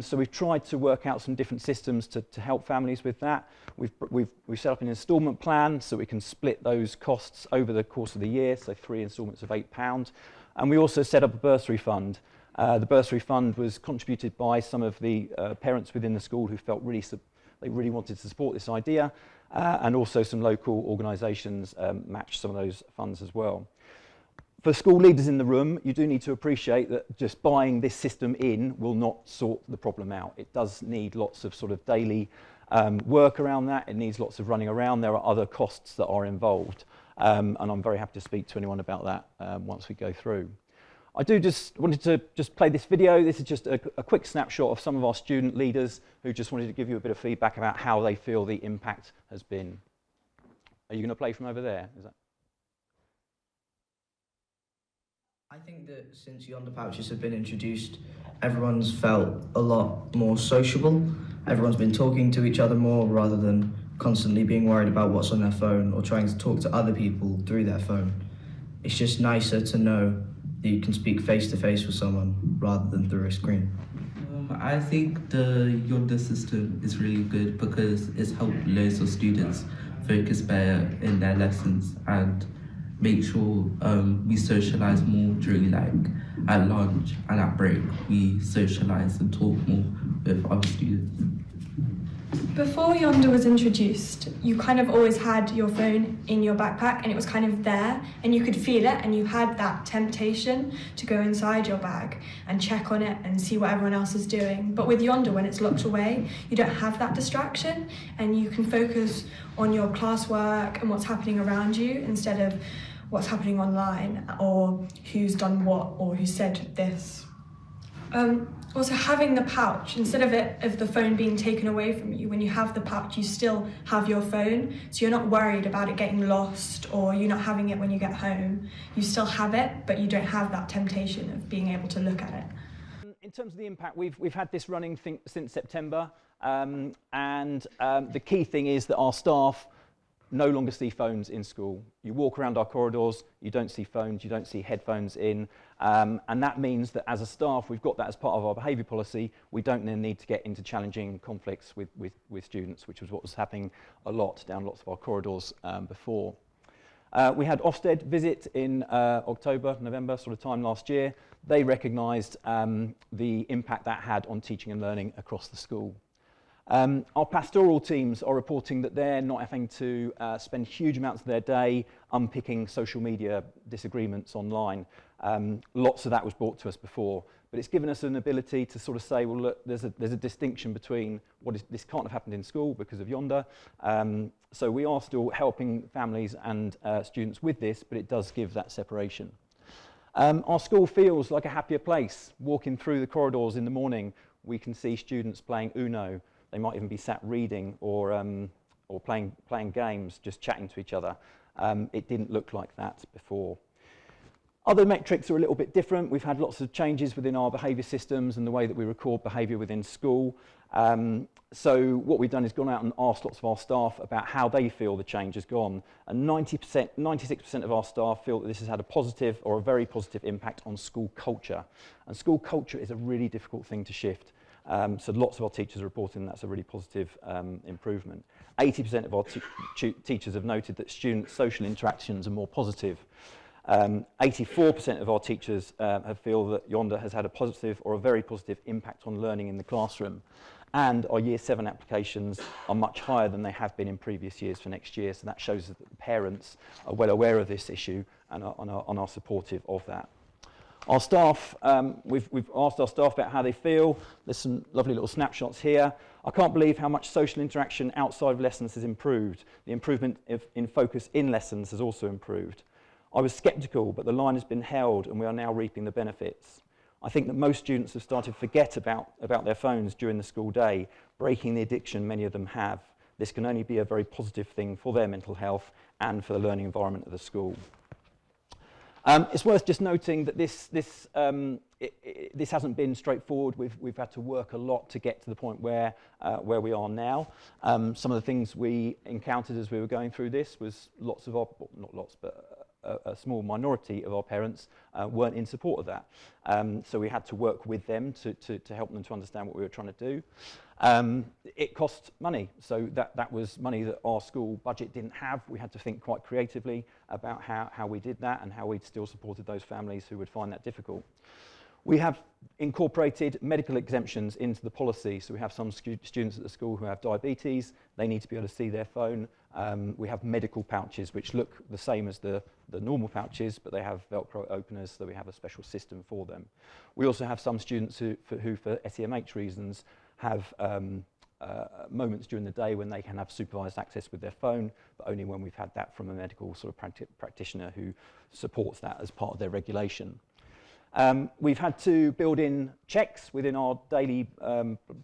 So we've tried to work out some different systems to help families with that. We've set up an instalment plan so we can split those costs over the course of the year, so 3 instalments of £8. And we also set up a bursary fund. The bursary fund was contributed by some of the parents within the school who felt they really wanted to support this idea, and also some local organisations matched some of those funds as well. For school leaders in the room, you do need to appreciate that just buying this system in will not sort the problem out. It does need lots of sort of daily work around that. It needs lots of running around. There are other costs that are involved. And I'm very happy to speak to anyone about that once we go through. I wanted to play this video. This is just a quick snapshot of some of our student leaders who just wanted to give you a bit of feedback about how they feel the impact has been. Are you going to play from over there? Is that? I think that since Yonder pouches have been introduced, everyone's felt a lot more sociable. Everyone's been talking to each other more rather than constantly being worried about what's on their phone or trying to talk to other people through their phone. It's just nicer to know that you can speak face to face with someone rather than through a screen. I think the Yonder system is really good because it's helped loads of students focus better in their lessons and make sure we socialise more during at lunch and at break. We socialise and talk more with other students. Before Yonder was introduced, you kind of always had your phone in your backpack and it was kind of there and you could feel it and you had that temptation to go inside your bag and check on it and see what everyone else is doing. But with Yonder, when it's locked away, you don't have that distraction and you can focus on your classwork and what's happening around you instead of what's happening online or who's done what or who said this. Also having the pouch, instead of the phone being taken away from you, when you have the pouch you still have your phone, so you're not worried about it getting lost or you not having it when you get home. You still have it, but you don't have that temptation of being able to look at it. In terms of the impact, we've had this running since September, and the key thing is that our staff no longer see phones in school. You walk around our corridors, you don't see phones, you don't see headphones in, and that means that as a staff, we've got that as part of our behaviour policy. We don't then need to get into challenging conflicts with students, which was what was happening a lot down lots of our corridors before. We had Ofsted visit in October, November sort of time last year. They recognised the impact that had on teaching and learning across the school. Our pastoral teams are reporting that they're not having to spend huge amounts of their day unpicking social media disagreements online. Lots of that was brought to us before, but it's given us an ability to sort of say, well, look, there's a distinction between this can't have happened in school because of Yonder. So we are still helping families and students with this, but it does give that separation. Our school feels like a happier place. Walking through the corridors in the morning, we can see students playing Uno. They might even be sat reading or playing games, just chatting to each other. It didn't look like that before. Other metrics are a little bit different. We've had lots of changes within our behaviour systems and the way that we record behaviour within school. So what we've done is gone out and asked lots of our staff about how they feel the change has gone. And 96% of our staff feel that this has had a positive or a very positive impact on school culture. And school culture is a really difficult thing to shift. So lots of our teachers are reporting that's a really positive improvement. 80% of our teachers have noted that student social interactions are more positive. 84% of our teachers have feel that Yonder has had a positive or a very positive impact on learning in the classroom. And our Year 7 applications are much higher than they have been in previous years for next year. So that shows that the parents are well aware of this issue and are supportive of that. Our staff, we've asked our staff about how they feel. There's some lovely little snapshots here. I can't believe how much social interaction outside of lessons has improved. The improvement in focus in lessons has also improved. I was sceptical, but the line has been held and we are now reaping the benefits. I think that most students have started to forget about their phones during the school day, breaking the addiction many of them have. This can only be a very positive thing for their mental health and for the learning environment of the school. It's worth just noting that this hasn't been straightforward. We've had to work a lot to get to the point where we are now. Some of the things we encountered as we were going through this was lots of our, not lots, but a small minority of our parents weren't in support of that. So we had to work with them to help them to understand what we were trying to do. It cost money, so that was money that our school budget didn't have. We had to think quite creatively about how we did that and how we still supported those families who would find that difficult. We have incorporated medical exemptions into the policy, so we have some students at the school who have diabetes. They need to be able to see their phone. We have medical pouches which look the same as the normal pouches, but they have Velcro openers, so we have a special system for them. We also have some students who for SEMH reasons, have moments during the day when they can have supervised access with their phone, but only when we've had that from a medical sort of practitioner who supports that as part of their regulation. We've had to build in checks within our daily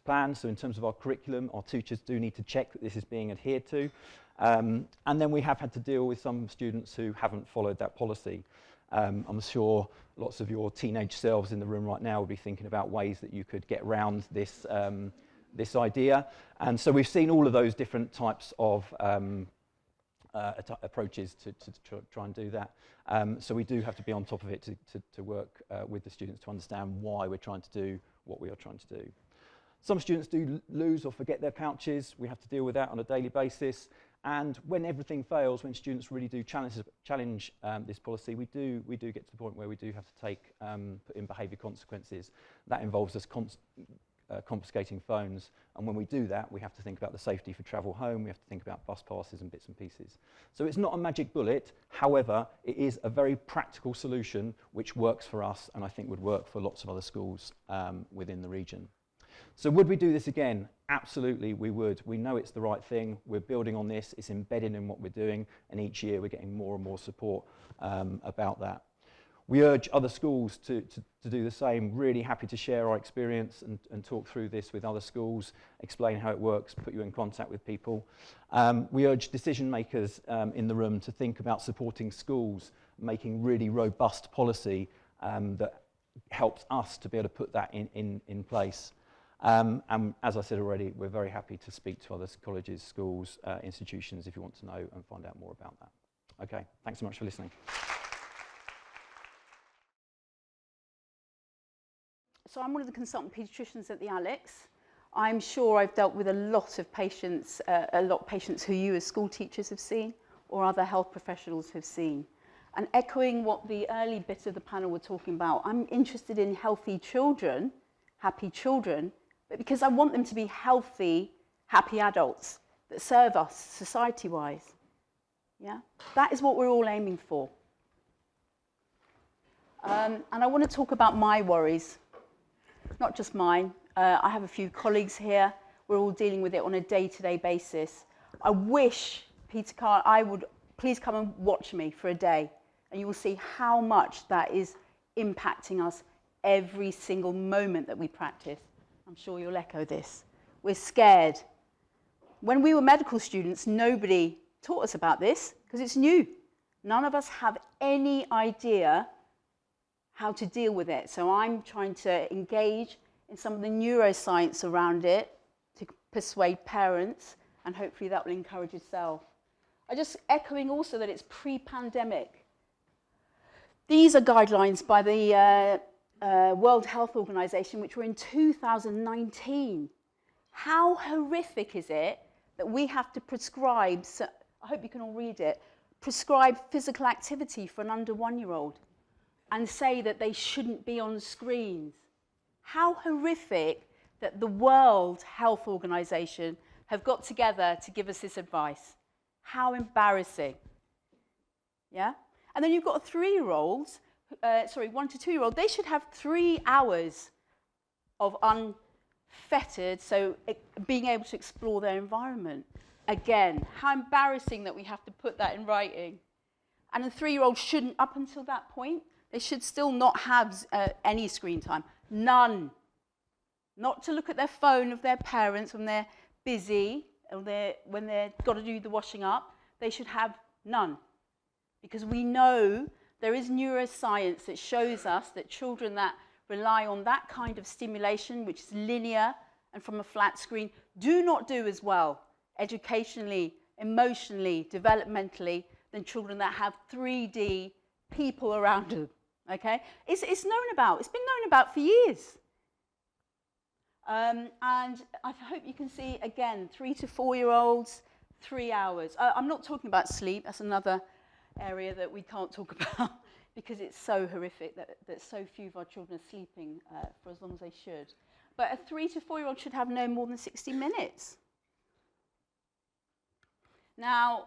plan, so in terms of our curriculum, our teachers do need to check that this is being adhered to. And then we have had to deal with some students who haven't followed that policy. I'm sure lots of your teenage selves in the room right now would be thinking about ways that you could get around this, this idea. And so we've seen all of those different types of approaches to try and do that. So we do have to be on top of it to work with the students to understand why we're trying to do what we are trying to do. Some students do lose or forget their pouches. We have to deal with that on a daily basis. And when everything fails, when students really do challenge this policy, we do get to the point where we do have to put in behaviour consequences. That involves us confiscating phones, and when we do that, we have to think about the safety for travel home, we have to think about bus passes and bits and pieces. So it's not a magic bullet, however, it is a very practical solution which works for us and I think would work for lots of other schools within the region. So would we do this again? Absolutely we would. We know it's the right thing, we're building on this, it's embedded in what we're doing, and each year we're getting more and more support about that. We urge other schools to do the same. Really happy to share our experience and talk through this with other schools, explain how it works, put you in contact with people. We urge decision makers in the room to think about supporting schools, making really robust policy that helps us to be able to put that in place. And as I said already, we're very happy to speak to other colleges, schools, institutions if you want to know and find out more about that. Okay, thanks so much for listening. So I'm one of the consultant paediatricians at the Alex. I'm sure I've dealt with a lot of patients who you as school teachers have seen or other health professionals have seen. And echoing what the early bit of the panel were talking about, I'm interested in healthy children, happy children, but because I want them to be healthy happy adults that serve us society-wise. Yeah? That is what we're all aiming for. And I want to talk about my worries, not just mine. I have a few colleagues here. We're all dealing with it on a day-to-day basis. I wish, Peter Carr, please come and watch me for a day, and you will see how much that is impacting us every single moment that we practice. I'm sure you'll echo this. We're scared. When we were medical students, nobody taught us about this because it's new. None of us have any idea how to deal with it. So I'm trying to engage in some of the neuroscience around it to persuade parents, and hopefully that will encourage yourself. I'm just echoing also that it's pre-pandemic. These are guidelines by the World Health Organization, which were in 2019. How horrific is it that we have to prescribe, so I hope you can all read it, prescribe physical activity for an under 1-year-old and say that they shouldn't be on screens? How horrific that the World Health Organization have got together to give us this advice. How embarrassing. Yeah? And then you've got 3-year-olds, 1 to 2-year-old, they should have 3 hours of unfettered, so being able to explore their environment. Again, how embarrassing that we have to put that in writing. And a 3-year-old shouldn't, up until that point, they should still not have any screen time. None. Not to look at their phone of their parents when they're busy, or when they've got to do the washing up. They should have none. Because we know there is neuroscience that shows us that children that rely on that kind of stimulation, which is linear and from a flat screen, do not do as well educationally, emotionally, developmentally than children that have 3D people around them. Okay? It's known about. It's been known about for years. And I hope you can see, again, 3 to 4-year-olds, 3 hours. I'm not talking about sleep. That's another area that we can't talk about because it's so horrific that so few of our children are sleeping for as long as they should. But a 3 to 4-year-old should have no more than 60 minutes. Now,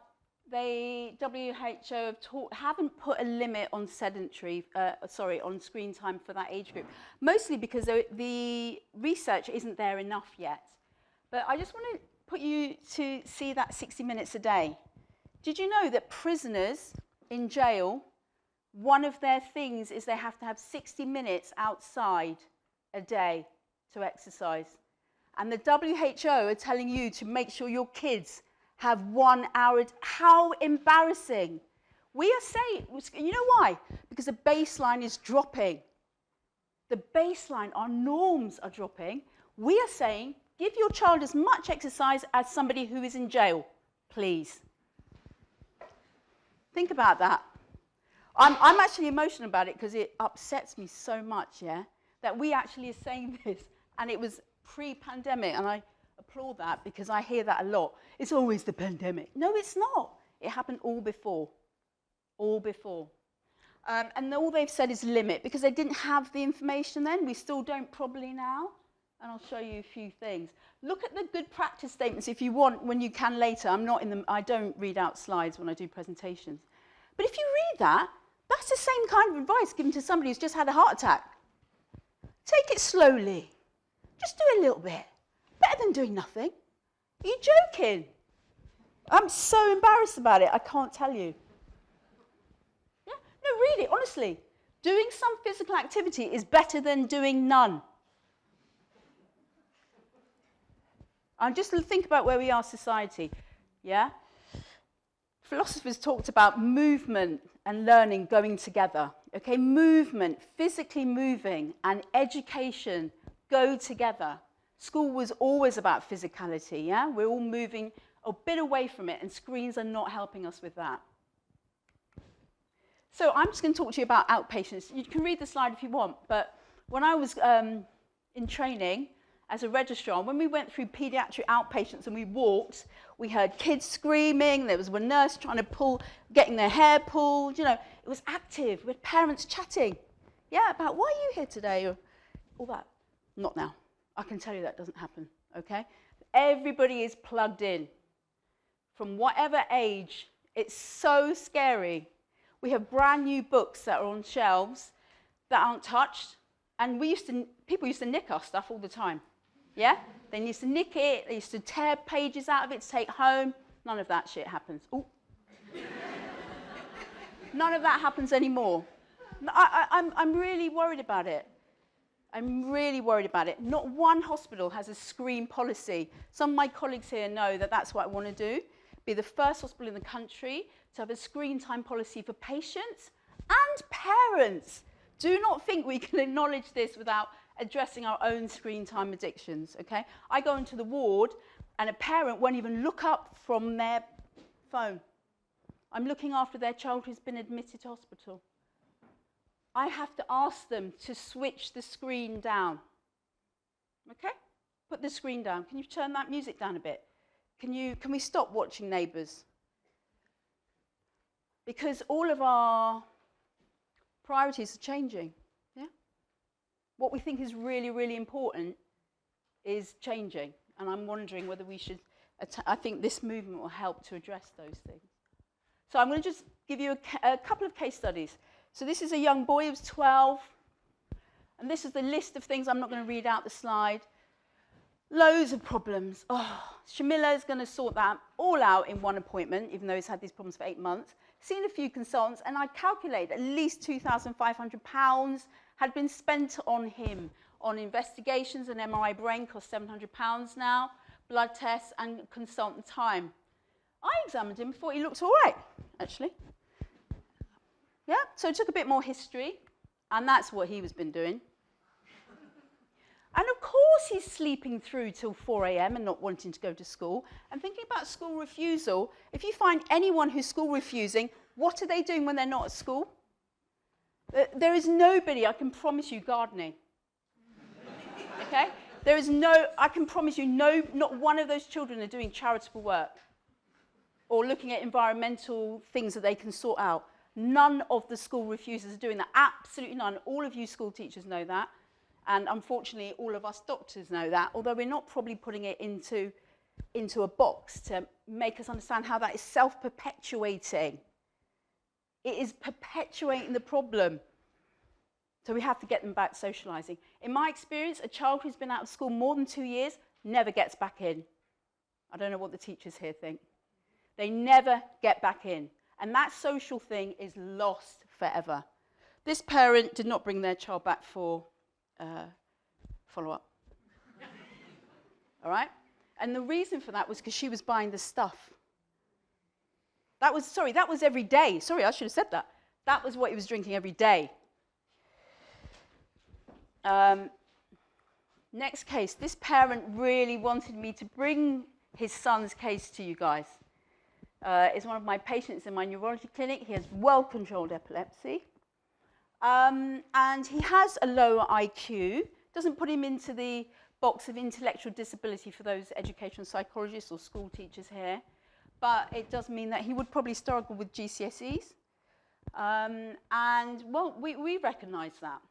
the WHO haven't put a limit on on screen time for that age group, mostly because the research isn't there enough yet. But I just want to put you to see that 60 minutes a day. Did you know that prisoners in jail, one of their things is they have to have 60 minutes outside a day to exercise? And the WHO are telling you to make sure your kids have 1 hour. How embarrassing. We are saying, you know why? Because the baseline is dropping. The baseline, our norms are dropping. We are saying, give your child as much exercise as somebody who is in jail, please. Think about that. I'm actually emotional about it because it upsets me so much, yeah, that we actually are saying this, and it was pre-pandemic, and I applaud that because I hear that a lot. It's always the pandemic. No, it's not. It happened all before. All before. And all they've said is limit because they didn't have the information then. We still don't probably now. And I'll show you a few things. Look at the good practice statements if you want when you can later. I don't read out slides when I do presentations. But if you read that, that's the same kind of advice given to somebody who's just had a heart attack. Take it slowly. Just do a little bit. Better than doing nothing. Are you joking? I'm so embarrassed about it, I can't tell you. Yeah? No, really, honestly. Doing some physical activity is better than doing none. And just think about where we are society. Yeah? Philosophers talked about movement and learning going together. Okay, movement, physically moving, and education go together. School was always about physicality, yeah? We're all moving a bit away from it, and screens are not helping us with that. So I'm just going to talk to you about outpatients. You can read the slide if you want, but when I was in training as a registrar, when we went through paediatric outpatients and we walked, we heard kids screaming, there was one nurse trying to getting their hair pulled, you know, it was active, with parents chatting, yeah, about why are you here today, or all that. Not now. I can tell you that doesn't happen, okay? Everybody is plugged in. From whatever age, it's so scary. We have brand new books that are on shelves that aren't touched. And people used to nick our stuff all the time. Yeah? They used to nick it, they used to tear pages out of it to take home. None of that shit happens. Ooh. None of that happens anymore. I'm really worried about it. I'm really worried about it. Not one hospital has a screen policy. Some of my colleagues here know that that's what I want to do. Be the first hospital in the country to have a screen time policy for patients and parents. Do not think we can acknowledge this without addressing our own screen time addictions, okay? I go into the ward and a parent won't even look up from their phone. I'm looking after their child who's been admitted to hospital. I have to ask them to switch the screen down. Okay? Put the screen down. Can you turn that music down a bit? Can we stop watching Neighbours? Because all of our priorities are changing. Yeah? What we think is really, really important is changing. And I'm wondering whether we should, I think this movement will help to address those things. So I'm going to just give you a couple of case studies. So this is a young boy who's 12. And this is the list of things. I'm not going to read out the slide. Loads of problems. Oh, Sharmila is going to sort that all out in one appointment, even though he's had these problems for 8 months. Seen a few consultants, and I calculate at least £2,500 had been spent on him, on investigations. An MRI brain costs £700 now, blood tests and consultant time. I examined him, thought he looked all right, actually. Yeah, so it took a bit more history, and that's what he has been doing. And of course he's sleeping through till 4 a.m. and not wanting to go to school. And thinking about school refusal, if you find anyone who's school refusing, what are they doing when they're not at school? There is nobody, I can promise you, gardening. Okay? There is no, I can promise you, not one of those children are doing charitable work or looking at environmental things that they can sort out. None of the school refusers are doing that. Absolutely none. All of you school teachers know that. And unfortunately, all of us doctors know that, although we're not probably putting it into a box to make us understand how that is self-perpetuating. It is perpetuating the problem. So we have to get them back socialising. In my experience, a child who's been out of school more than 2 years never gets back in. I don't know what the teachers here think. They never get back in. And that social thing is lost forever. This parent did not bring their child back for follow-up. All right? And the reason for that was because she was buying the stuff. That was every day. Sorry, I should have said that. That was what he was drinking every day. Next case. This parent really wanted me to bring his son's case to you guys. Is one of my patients in my neurology clinic. He has well-controlled epilepsy. And he has a lower IQ. Doesn't put him into the box of intellectual disability for those educational psychologists or school teachers here. But it does mean that he would probably struggle with GCSEs. And, well, we recognise that.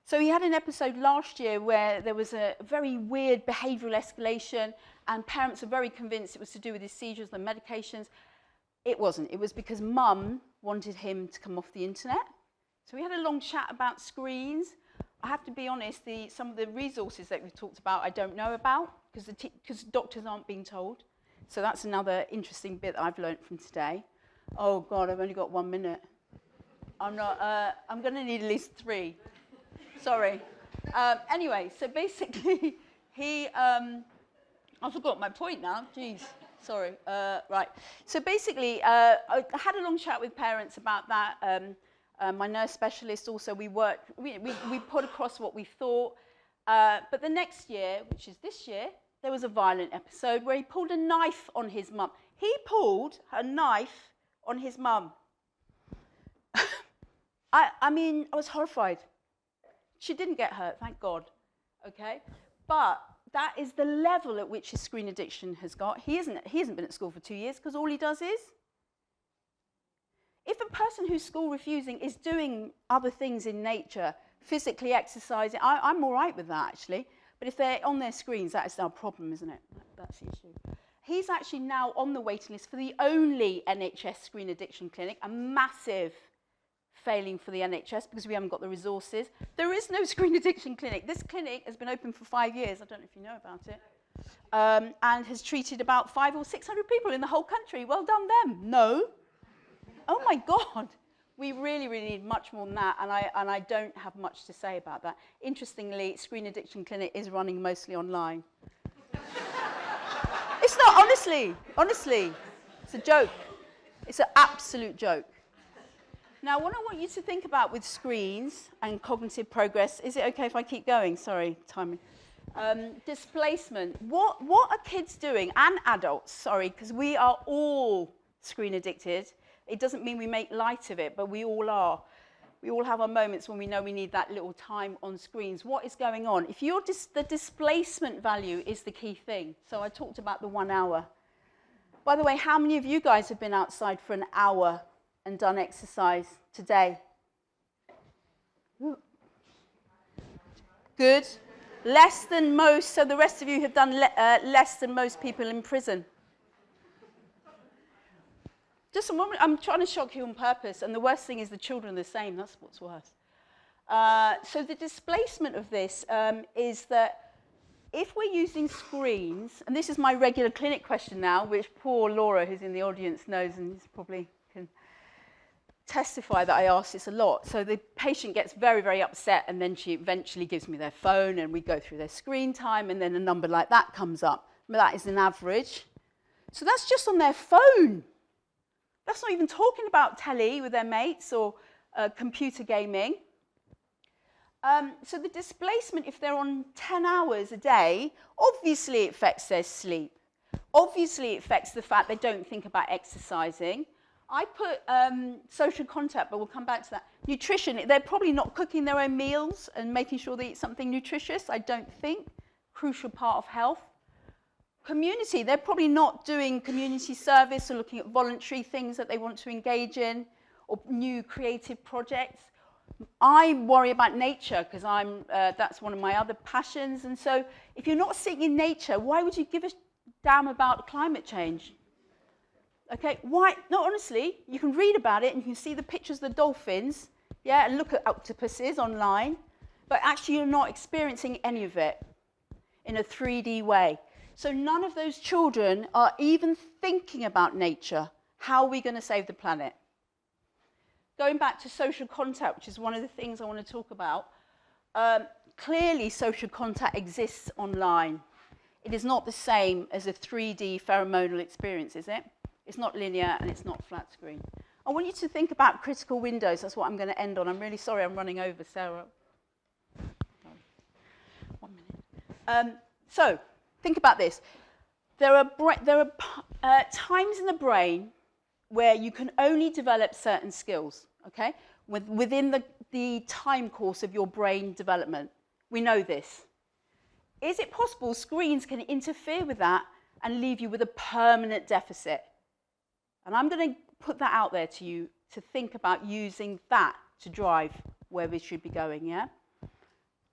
So he had an episode last year where there was a very weird behavioural escalation, and parents were very convinced it was to do with his seizures and medications. It wasn't. It was because mum wanted him to come off the internet. So we had a long chat about screens. I have to be honest, some of the resources that we've talked about I don't know about because doctors aren't being told. So that's another interesting bit that I've learned from today. Oh, God, I've only got 1 minute. I'm going to need at least 3. Sorry. Anyway, so basically, I forgot my point now. Jeez, sorry. Right. So basically, I had a long chat with parents about that. My nurse specialist also, we put across what we thought. But the next year, which is this year, there was a violent episode where he pulled a knife on his mum. He pulled a knife on his mum. I mean, I was horrified. She didn't get hurt, thank God. Okay? But that is the level at which his screen addiction has got. He hasn't been at school for 2 years because all he does is. If a person who's school refusing is doing other things in nature, physically exercising, I'm all right with that actually. But if they're on their screens, that is our problem, isn't it? That's the issue. He's actually now on the waiting list for the only NHS screen addiction clinic, a massive failing for the NHS because we haven't got the resources. There is no screen addiction clinic. This clinic has been open for 5 years. I don't know if you know about it. And has treated about 500 or 600 people in the whole country. Well done them. No. Oh my God. We really, really need much more than that, and I don't have much to say about that. Interestingly, Screen Addiction Clinic is running mostly online. It's not, honestly. It's a joke. It's an absolute joke. Now, what I want you to think about with screens and cognitive progress, is it okay if I keep going? Sorry, timing. Displacement. What are kids doing, and adults, sorry, because we are all screen addicted. It doesn't mean we make light of it, but we all are. We all have our moments when we know we need that little time on screens. What is going on? If you're the displacement value is the key thing. So I talked about the 1 hour. By the way, how many of you guys have been outside for an hour and done exercise today? Good. Less than most, so the rest of you have done less than most people in prison. Just a moment, I'm trying to shock you on purpose, and the worst thing is the children are the same, that's what's worse. So the displacement of this is that if we're using screens, and this is my regular clinic question now, which poor Laura, who's in the audience, knows and probably can testify that I ask this a lot. So the patient gets very, very upset, and then she eventually gives me their phone, and we go through their screen time, and then a number like that comes up. That is an average. So that's just on their phone. That's not even talking about telly with their mates or computer gaming. So the displacement, if they're on 10 hours a day, obviously it affects their sleep. Obviously it affects the fact they don't think about exercising. I put social contact, but we'll come back to that. Nutrition, they're probably not cooking their own meals and making sure they eat something nutritious, I don't think. Crucial part of health. Community, they're probably not doing community service or looking at voluntary things that they want to engage in or new creative projects. I worry about nature because that's one of my other passions. And so if you're not sitting in nature, why would you give a damn about climate change? Okay, why? No, honestly, you can read about it and you can see the pictures of the dolphins, yeah, and look at octopuses online, but actually you're not experiencing any of it in a 3D way. So none of those children are even thinking about nature. How are we going to save the planet? Going back to social contact, which is one of the things I want to talk about, clearly social contact exists online. It is not the same as a 3D pheromonal experience, is it? It's not linear and it's not flat screen. I want you to think about critical windows. That's what I'm going to end on. I'm really sorry I'm running over, Sarah. 1 minute. So, think about this. There are times in the brain where you can only develop certain skills, okay, within the time course of your brain development. We know this. Is it possible screens can interfere with that and leave you with a permanent deficit? And I'm going to put that out there to you to think about using that to drive where we should be going, yeah?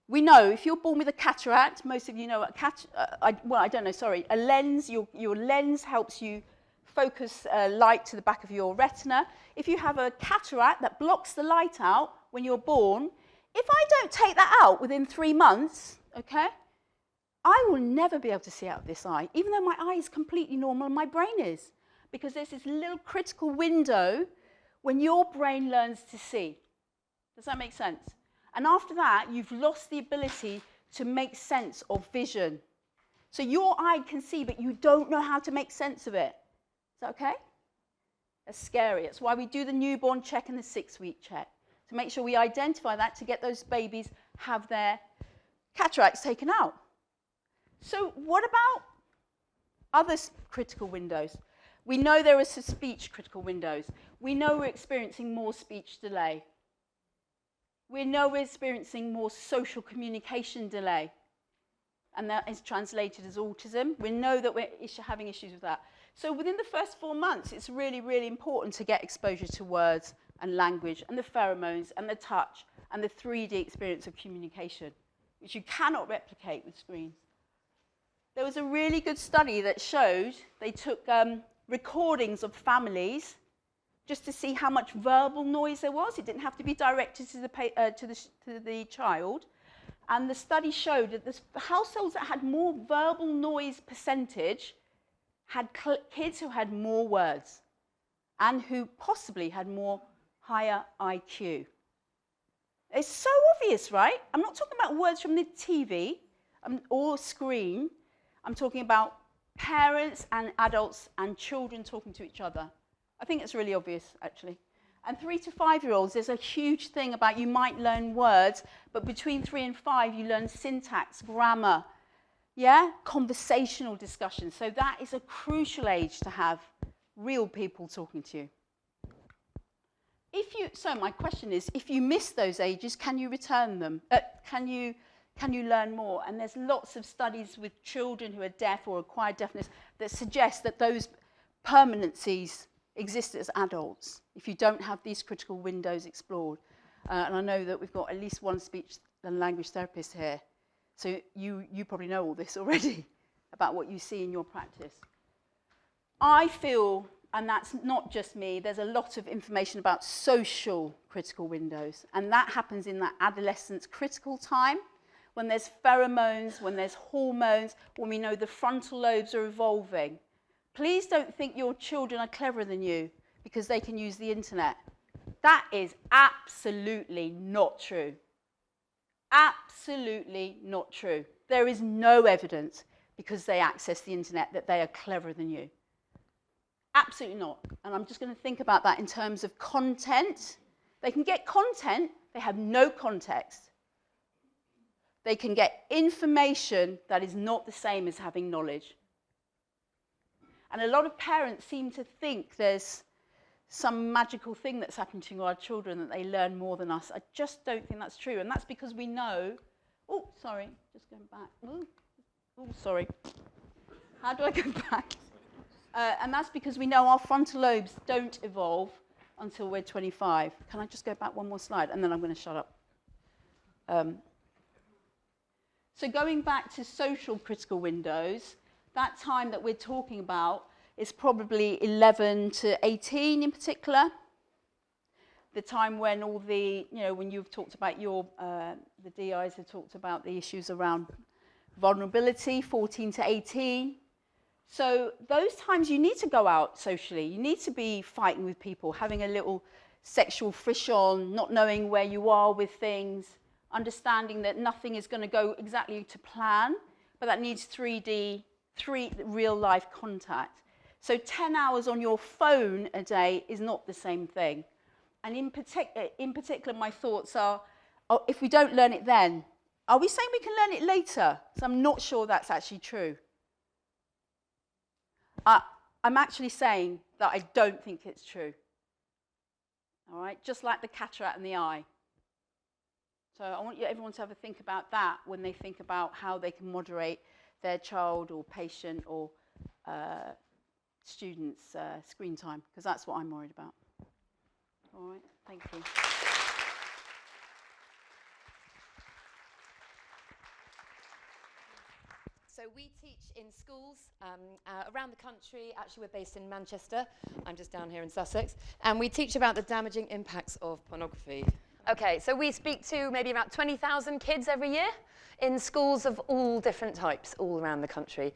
We know if you're born with a cataract, most of you know what a lens, your lens helps you focus light to the back of your retina. If you have a cataract that blocks the light out when you're born, if I don't take that out within 3 months, okay, I will never be able to see out of this eye, even though my eye is completely normal and my brain is, because there's this little critical window when your brain learns to see. Does that make sense? And after that, you've lost the ability to make sense of vision. So your eye can see, but you don't know how to make sense of it. Is that okay? That's scary. That's why we do the newborn check and the 6-week check, to make sure we identify that, to get those babies have their cataracts taken out. So what about other critical windows? We know there are some speech critical windows. We know we're experiencing more speech delay. We know we're experiencing more social communication delay, and that is translated as autism. We know that we're having issues with that. So within the first 4 months, it's really, really important to get exposure to words and language and the pheromones and the touch and the 3D experience of communication. which you cannot replicate with screens. There was a really good study that showed they took recordings of families just to see how much verbal noise there was. It didn't have to be directed to the child. And the study showed that the households that had more verbal noise percentage had kids who had more words and who possibly had more higher IQ. It's so obvious, right? I'm not talking about words from the TV or screen. I'm talking about parents and adults and children talking to each other. I think it's really obvious, actually. And 3 to 5-year-olds, there's a huge thing about you might learn words, but between 3 and 5, you learn syntax, grammar, yeah? Conversational discussion. So that is a crucial age to have real people talking to you. So my question is, if you miss those ages, can you return them? Can you learn more? And there's lots of studies with children who are deaf or acquired deafness that suggest that those permanencies exist as adults if you don't have these critical windows explored. And I know that we've got at least one speech and language therapist here. So you probably know all this already about what you see in your practice. I feel, and that's not just me, there's a lot of information about social critical windows. And that happens in that adolescence critical time, when there's pheromones, when there's hormones, when we know the frontal lobes are evolving. Please don't think your children are cleverer than you because they can use the internet. That is absolutely not true. Absolutely not true. There is no evidence because they access the internet that they are cleverer than you. Absolutely not. And I'm just going to think about that in terms of content. They can get content, they have no context. They can get information that is not the same as having knowledge. And a lot of parents seem to think there's some magical thing that's happening to our children, that they learn more than us. I just don't think that's true. And that's because we know... Oh, sorry, just going back. Oh, sorry. How do I go back? And that's because we know our frontal lobes don't evolve until we're 25. Can I just go back one more slide? And then I'm going to shut up. So going back to social critical windows, that time that we're talking about is probably 11 to 18 in particular. The time when all the, when you've talked about the DIs have talked about the issues around vulnerability, 14 to 18. So those times you need to go out socially. You need to be fighting with people, having a little sexual frisson, not knowing where you are with things, understanding that nothing is going to go exactly to plan, but that needs real life contact. So 10 hours on your phone a day is not the same thing. And in particular, my thoughts are, if we don't learn it then, are we saying we can learn it later? So I'm not sure that's actually true. I'm actually saying that I don't think it's true. All right, just like the cataract in the eye. So I want everyone to have a think about that when they think about how they can moderate their child or patient or students' screen time, because that's what I'm worried about. All right, thank you. So we teach in schools around the country. Actually, we're based in Manchester. I'm just down here in Sussex. And we teach about the damaging impacts of pornography. Okay, so we speak to maybe about 20,000 kids every year in schools of all different types all around the country.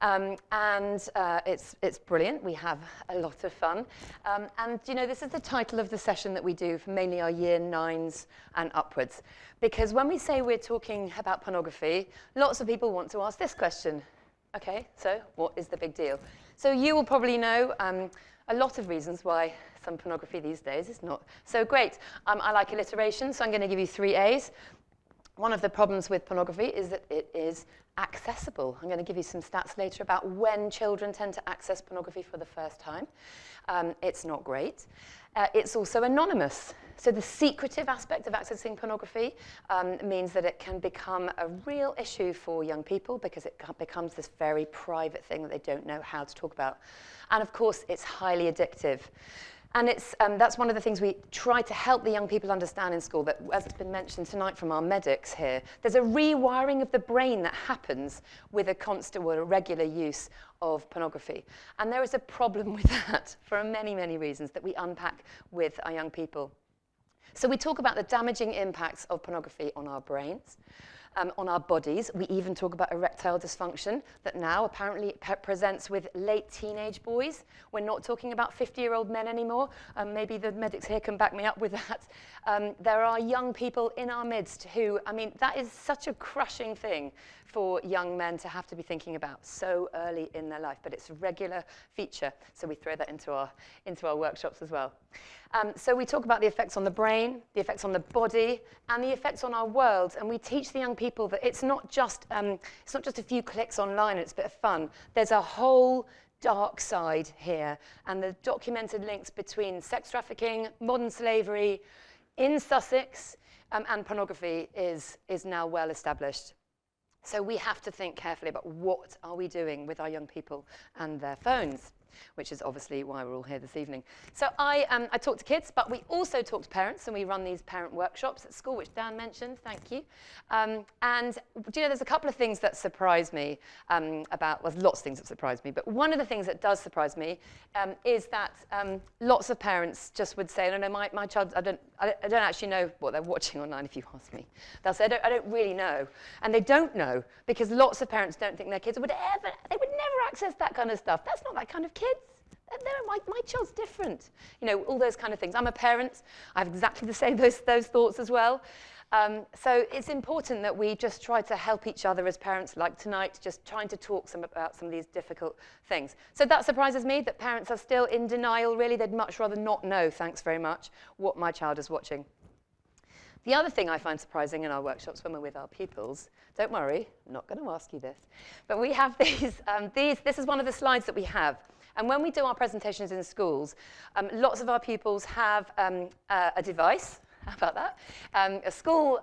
It's brilliant. We have a lot of fun. And, this is the title of the session that we do for mainly our year 9s and upwards. Because when we say we're talking about pornography, lots of people want to ask this question. Okay, so what is the big deal? So you will probably know a lot of reasons why some pornography these days is not so great. I like alliteration, so I'm going to give you 3 A's. One of the problems with pornography is that it is accessible. I'm going to give you some stats later about when children tend to access pornography for the first time. It's not great. It's also anonymous. So the secretive aspect of accessing pornography means that it can become a real issue for young people because it becomes this very private thing that they don't know how to talk about. And of course, it's highly addictive. And that's one of the things we try to help the young people understand in school, that, as it's been mentioned tonight from our medics here, there's a rewiring of the brain that happens with a constant or a regular use of pornography. And there is a problem with that for many, many reasons that we unpack with our young people. So we talk about the damaging impacts of pornography on our brains, on our bodies. We even talk about erectile dysfunction that now apparently presents with late teenage boys. We're not talking about 50-year-old men anymore. Maybe the medics here can back me up with that. There are young people in our midst who, I mean, that is such a crushing thing for young men to have to be thinking about so early in their life, but it's a regular feature, so we throw that into our workshops as well. So we talk about the effects on the brain, the effects on the body, and the effects on our world, and we teach the young people that it's not just a few clicks online and it's a bit of fun. There's a whole dark side here, and the documented links between sex trafficking, modern slavery in Sussex, and pornography is now well established. So we have to think carefully about what are we doing with our young people and their phones, which is obviously why we're all here this evening. So I talk to kids, but we also talk to parents, and we run these parent workshops at school, which Dan mentioned, thank you. And do you know, there's a couple of things that surprise me well, lots of things that surprise me, but one of the things that does surprise me is that lots of parents just would say, no, no, my child, I don't actually know what they're watching online, if you ask me. They'll say, I don't really know. And they don't know, because lots of parents don't think their kids would never access that kind of stuff. That's not that kind of kids. My child's different. You know, all those kind of things. I'm a parent. I have exactly the same those thoughts as well. So it's important that we just try to help each other as parents, like tonight, just trying to talk about some of these difficult things. So that surprises me, that parents are still in denial, really. They'd much rather not know, thanks very much, what my child is watching. The other thing I find surprising in our workshops when we're with our pupils, don't worry, I'm not going to ask you this, but we have this is one of the slides that we have. And when we do our presentations in schools, lots of our pupils have a device, how about that, a school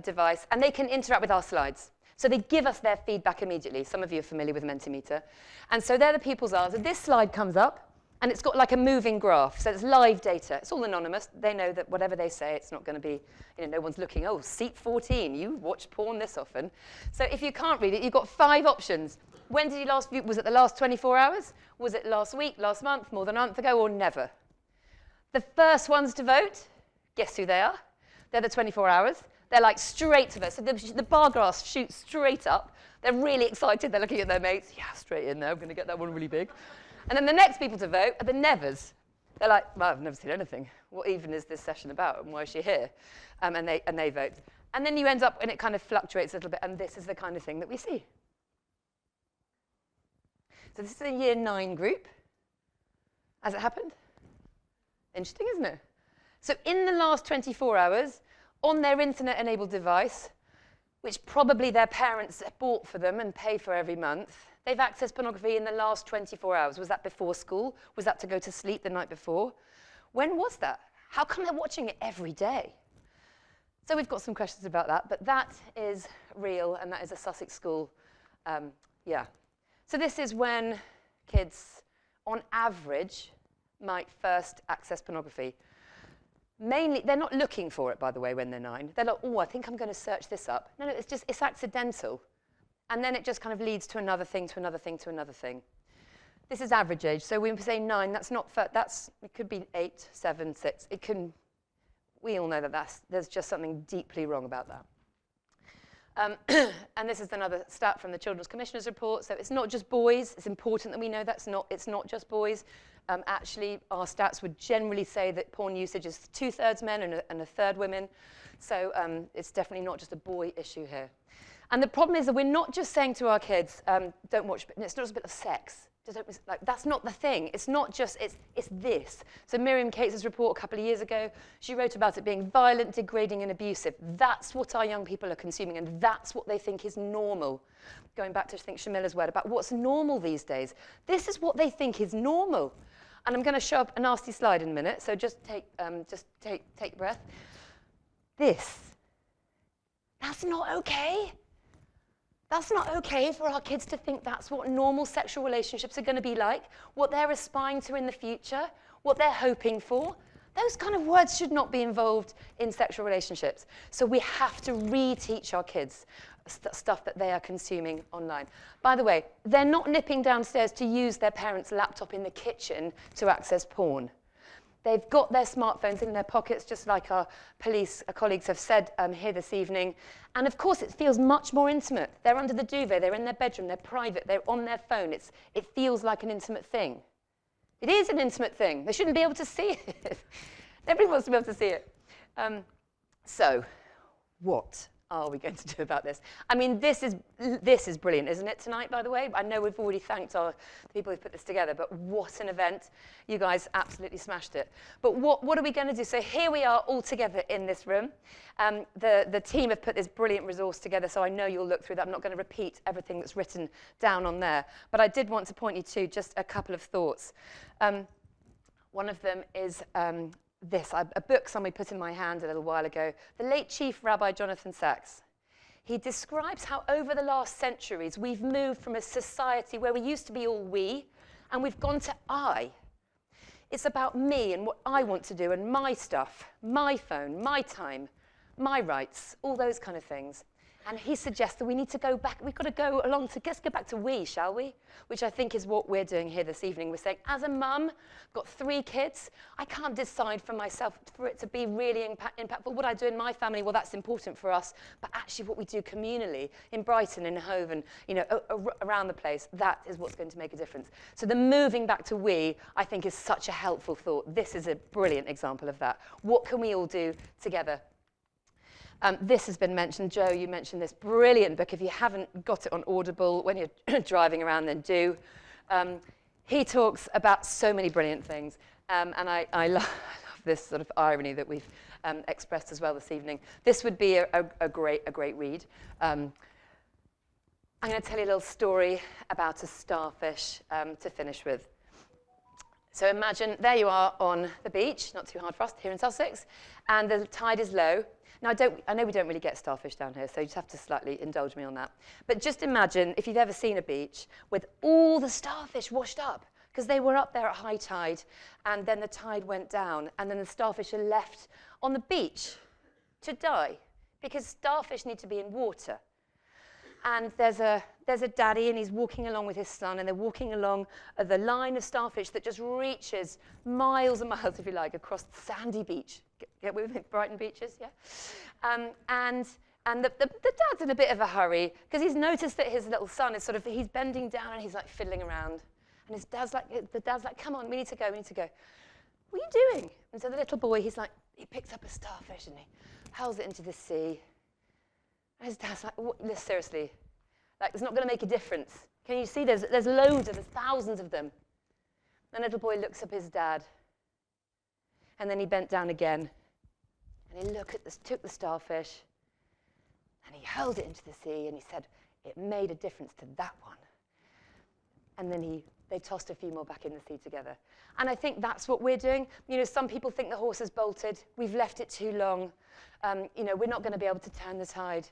device, and they can interact with our slides. So they give us their feedback immediately. Some of you are familiar with Mentimeter. And so there the pupils are. So this slide comes up, and it's got like a moving graph. So it's live data. It's all anonymous. They know that whatever they say, it's not going to be, you know, no one's looking, oh, seat 14, you watch porn this often. So if you can't read it, you've got 5 options. When did you last view? Was it the last 24 hours? Was it last week, last month, more than a month ago, or never? The first ones to vote, guess who they are? They're the 24 hours. They're like straight to vote. So the bar graphs shoot straight up. They're really excited. They're looking at their mates. Yeah, straight in there. I'm going to get that one really big. And then the next people to vote are the nevers. They're like, well, I've never seen anything. What even is this session about, and why is she here? And they vote. And then you end up, and it kind of fluctuates a little bit, and this is the kind of thing that we see. So this is a year 9 group. Has it happened? Interesting, isn't it? So in the last 24 hours, on their internet-enabled device, which probably their parents bought for them and pay for every month, they've accessed pornography in the last 24 hours. Was that before school? Was that to go to sleep the night before? When was that? How come they're watching it every day? So we've got some questions about that, but that is real, and that is a Sussex school. So this is when kids, on average, might first access pornography. Mainly, they're not looking for it, by the way, when they're 9. They're like, oh, I think I'm going to search this up. No, it's accidental. And then it just kind of leads to another thing, to another thing, to another thing. This is average age. So when we say 9, it could be 8, 7, 6. We all know that there's just something deeply wrong about that. And this is another stat from the Children's Commissioner's report. So it's not just boys. It's important that we know it's not just boys. Actually, our stats would generally say that porn usage is 2/3 men and 1/3 women. So it's definitely not just a boy issue here. And the problem is that we're not just saying to our kids, don't watch, it's not just a bit of sex. That's not the thing. It's not just, it's this. So Miriam Cates' report a couple of years ago, she wrote about it being violent, degrading, and abusive. That's what our young people are consuming, and that's what they think is normal. Going back to, I think, Sharmila's word about what's normal these days. This is what they think is normal. And I'm going to show up a nasty slide in a minute, so just take a breath. That's not okay. That's not okay for our kids to think that's what normal sexual relationships are going to be like, what they're aspiring to in the future, what they're hoping for. Those kind of words should not be involved in sexual relationships. So we have to reteach our kids stuff that they are consuming online. By the way, they're not nipping downstairs to use their parents' laptop in the kitchen to access porn. They've got their smartphones in their pockets, just like our police colleagues have said here this evening. And of course, it feels much more intimate. They're under the duvet, they're in their bedroom, they're private, they're on their phone. It feels like an intimate thing. It is an intimate thing. They shouldn't be able to see it. Everybody wants to be able to see it. So, what are we going to do about this? I mean, this is brilliant, isn't it, tonight, by the way? I know we've already thanked the people who've put this together, but what an event. You guys absolutely smashed it. But what are we going to do? So here we are all together in this room. The team have put this brilliant resource together, so I know you'll look through that. I'm not going to repeat everything that's written down on there, but I did want to point you to just a couple of thoughts. One of them is a book somebody put in my hand a little while ago, the late Chief Rabbi Jonathan Sacks. He describes how over the last centuries we've moved from a society where we used to be all we, and we've gone to I. It's about me and what I want to do and my stuff, my phone, my time, my rights, all those kind of things. And he suggests that we need to go back, we've got to go along to, let's go back to we, shall we? Which I think is what we're doing here this evening. We're saying, as a mum, got 3 kids, I can't decide for myself for it to be really impactful. What I do in my family, well, that's important for us, but actually what we do communally in Brighton, in Hove, and around the place, that is what's going to make a difference. So the moving back to we, I think, is such a helpful thought. This is a brilliant example of that. What can we all do together? This has been mentioned. Joe, you mentioned this brilliant book. If you haven't got it on Audible when you're driving around, then do. He talks about so many brilliant things. And I love this sort of irony that we've expressed as well this evening. This would be a great read. I'm going to tell you a little story about a starfish to finish with. So imagine, there you are on the beach, not too hard for us here in Sussex, and the tide is low. Now, I know we don't really get starfish down here, so you just have to slightly indulge me on that. But just imagine, if you've ever seen a beach, with all the starfish washed up, because they were up there at high tide, and then the tide went down, and then the starfish are left on the beach to die, because starfish need to be in water. And there's a daddy, and he's walking along with his son, and they're walking along the line of starfish that just reaches miles and miles, if you like, across the sandy beach. Get with me, Brighton beaches, yeah? And the dad's in a bit of a hurry, because he's noticed that his little son is he's bending down, and he's like fiddling around. And the dad's like, come on, we need to go. What are you doing? And so the little boy, he picks up a starfish, and he hurls it into the sea. And his dad's like, seriously, it's not going to make a difference. Can you see there's loads, there's thousands of them. And the little boy looks up his dad. And then he bent down again. And he took the starfish. And he hurled it into the sea. And he said, it made a difference to that one. And then they tossed a few more back in the sea together. And I think that's what we're doing. Some people think the horse has bolted. We've left it too long. We're not going to be able to turn the tide.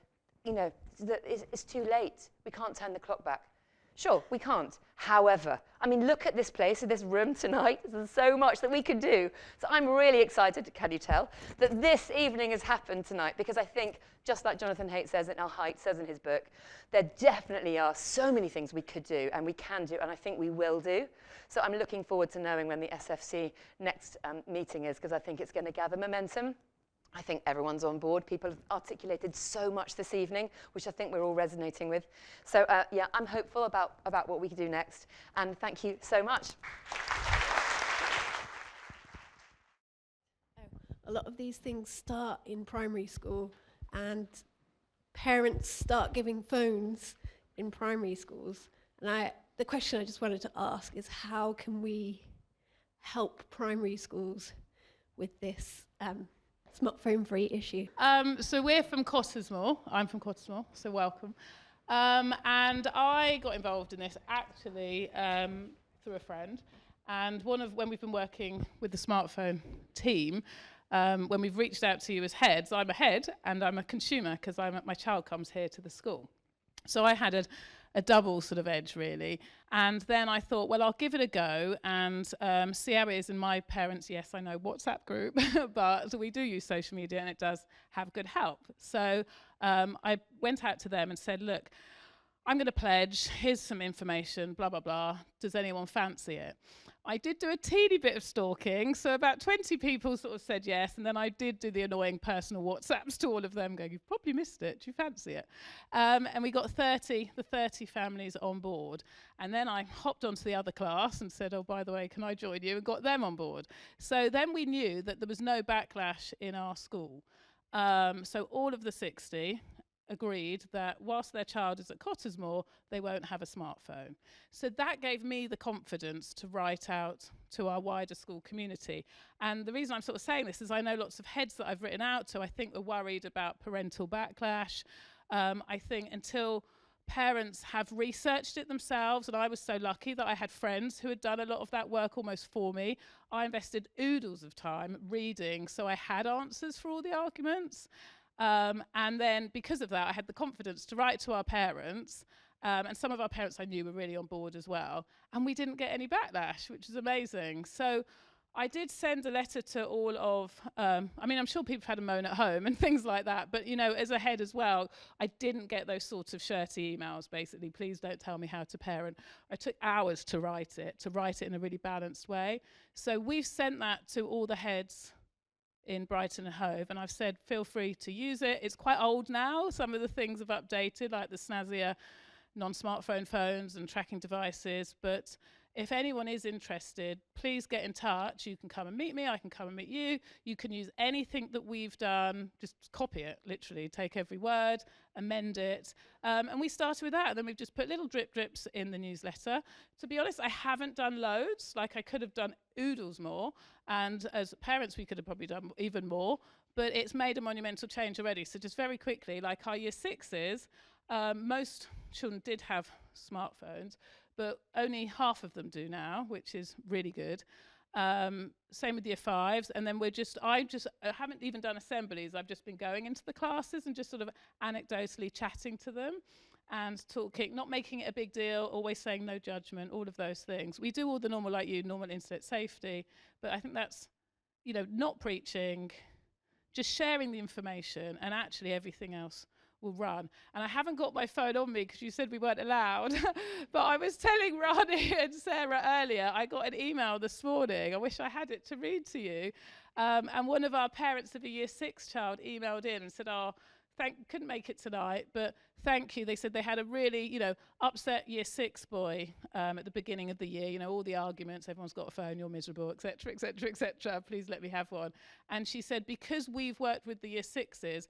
It's too late. We can't turn the clock back. Sure, we can't. However, look at this place, this room tonight. There's so much that we could do. So I'm really excited, can you tell, that this evening has happened tonight, because I think, just like Jonathan Haidt says in his book, there definitely are so many things we could do and we can do, and I think we will do. So I'm looking forward to knowing when the SFC next meeting is, because I think it's going to gather momentum. I think everyone's on board. People have articulated so much this evening, which I think we're all resonating with. So, yeah, I'm hopeful about what we can do next. And thank you so much. A lot of these things start in primary school, and parents start giving phones in primary schools. And the question I just wanted to ask is, how can we help primary schools with this smartphone-free issue? So we're from Cottesmore. I'm from Cottesmore, so welcome. And I got involved in this actually through a friend. And when we've been working with the smartphone team, when we've reached out to you as heads, I'm a head and I'm a consumer, because my child comes here to the school. So I had a double sort of edge, really. And then I thought, well, I'll give it a go and see how it is. And my parents, yes, I know, WhatsApp group, but we do use social media and it does have good help. So I went out to them and said, look, I'm going to pledge, here's some information, blah, blah, blah. Does anyone fancy it? I did do a teeny bit of stalking, so about 20 people sort of said yes, and then I did do the annoying personal WhatsApps to all of them going, you've probably missed it, do you fancy it? And we got the 30 families on board. And then I hopped onto the other class and said, oh, by the way, can I join you? And got them on board. So then we knew that there was no backlash in our school. So all of the 60 agreed that whilst their child is at Cottesmore, they won't have a smartphone. So that gave me the confidence to write out to our wider school community. And the reason I'm sort of saying this is I know lots of heads that I've written out to, I think, are worried about parental backlash. I think until parents have researched it themselves, and I was so lucky that I had friends who had done a lot of that work almost for me. I invested oodles of time reading, so I had answers for all the arguments. And then because of that, I had the confidence to write to our parents, and some of our parents I knew were really on board as well, and we didn't get any backlash, which is amazing. So I did send a letter to all of, I mean, I'm sure people have had a moan at home and things like that, but, you know, as a head as well, I didn't get those sorts of shirty emails, basically, please don't tell me how to parent. I took hours to write it in a really balanced way. So we've sent that to all the heads in Brighton Hove, and I've said feel free to use it. It's quite old now. Some of the things have updated, like the snazzier non-smartphone phones and tracking devices, but if anyone is interested, please get in touch. You can come and meet me, I can come and meet you. You can use anything that we've done, just copy it, literally, take every word, amend it. And we started with that, and then we've just put little drips in the newsletter. To be honest, I haven't done loads, like I could have done oodles more, and as parents we could have probably done even more, but it's made a monumental change already. So just very quickly, like our year sixes, most children did have smartphones, but only half of them do now, which is really good. Same with year fives, and then I haven't even done assemblies. I've just been going into the classes and just sort of anecdotally chatting to them and talking, not making it a big deal, always saying no judgment, all of those things. We do all the normal, like you, normal internet safety, but I think that's, you know, not preaching, just sharing the information, and actually everything else will run. And I haven't got my phone on me because you said we weren't allowed, but I was telling Ronnie and Sarah earlier, I got an email this morning, I wish I had it to read to you, and one of our parents of a year 6 child emailed in and said, oh, couldn't make it tonight, but thank you. They said they had a really, you know, upset year 6 boy at the beginning of the year, you know, all the arguments, everyone's got a phone, you're miserable, etc., etc., etc., please let me have one. And she said, because we've worked with the year 6s,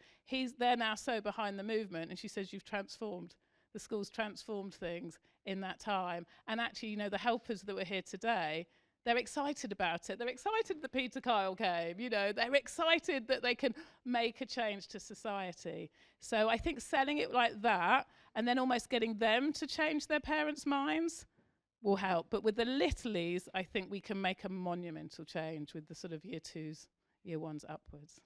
they're now so behind the movement, and she says, you've transformed, the school's transformed things in that time. And actually, you know, the helpers that were here today, they're excited about it. They're excited that Peter Kyle came, you know, they're excited that they can make a change to society. So I think selling it like that and then almost getting them to change their parents' minds will help. But with the littlies, I think we can make a monumental change with the sort of year 2s, year 1s upwards.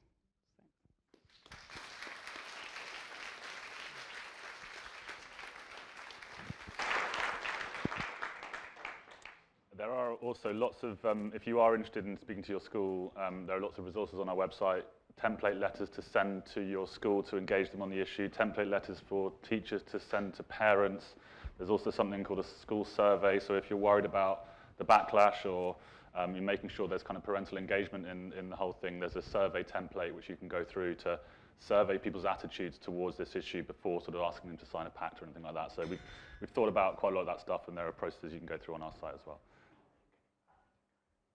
There are also lots of, if you are interested in speaking to your school, there are lots of resources on our website, template letters to send to your school to engage them on the issue, template letters for teachers to send to parents. There's also something called a school survey, so if you're worried about the backlash or you're making sure there's kind of parental engagement in the whole thing, there's a survey template which you can go through to survey people's attitudes towards this issue before sort of asking them to sign a pact or anything like that. So we've thought about quite a lot of that stuff, and there are processes you can go through on our site as well.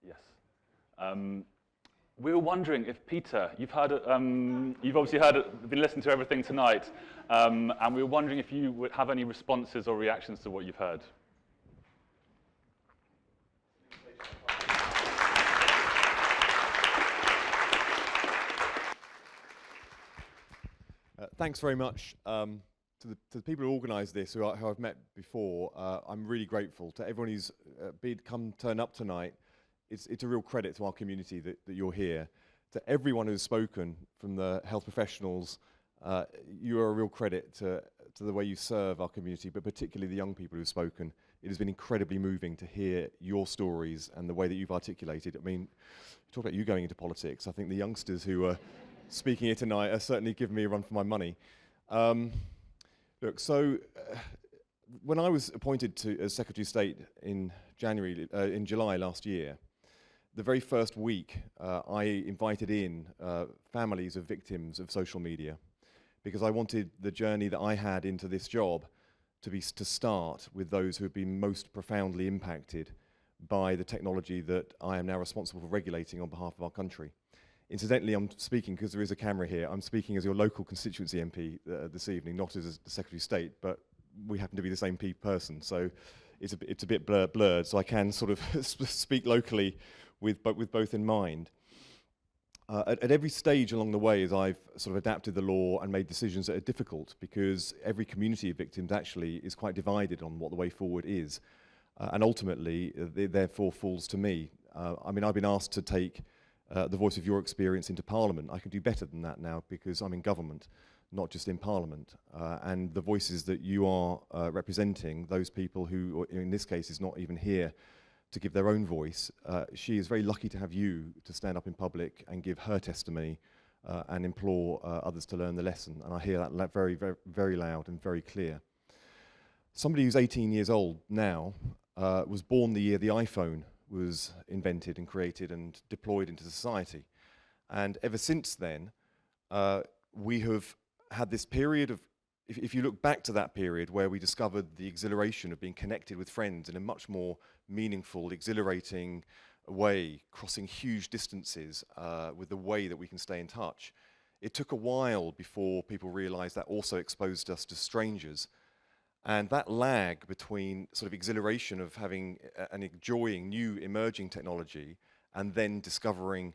Yes. We were wondering if Peter, you've obviously been listening to everything tonight, and we were wondering if you would have any responses or reactions to what you've heard. Thanks very much to the people who organised this, who I've met before. I'm really grateful to everyone who's turned up tonight. It's a real credit to our community that you're here. To everyone who's spoken, from the health professionals, you are a real credit to to the way you serve our community, but particularly the young people who've spoken. It has been incredibly moving to hear your stories and the way that you've articulated. I mean, talk about you going into politics. I think the youngsters who are speaking here tonight are certainly giving me a run for my money. Look, so when I was appointed as Secretary of State in July last year, the very first week I invited in families of victims of social media, because I wanted the journey that I had into this job to start with those who have been most profoundly impacted by the technology that I am now responsible for regulating on behalf of our country. Incidentally, I'm speaking, because there is a camera here, I'm speaking as your local constituency MP this evening, not as the Secretary of State, but we happen to be the same person, so it's a bit blurred, so I can sort of speak locally with both in mind. At every stage along the way, as I've sort of adapted the law and made decisions that are difficult, because every community of victims actually is quite divided on what the way forward is, and ultimately, it therefore falls to me. I mean, I've been asked to take the voice of your experience into Parliament. I can do better than that now, because I'm in government, not just in Parliament. And the voices that you are representing, those people who, in this case, is not even here to give their own voice, she is very lucky to have you to stand up in public and give her testimony and implore others to learn the lesson. And I hear that very, very, very loud and very clear. Somebody who's 18 years old now was born the year the iPhone was invented and created and deployed into society. And ever since then, we have had this period of, if you look back to that period where we discovered the exhilaration of being connected with friends in a much more meaningful, exhilarating way, crossing huge distances with the way that we can stay in touch, it took a while before people realized that also exposed us to strangers. And that lag between sort of exhilaration of having and enjoying new emerging technology and then discovering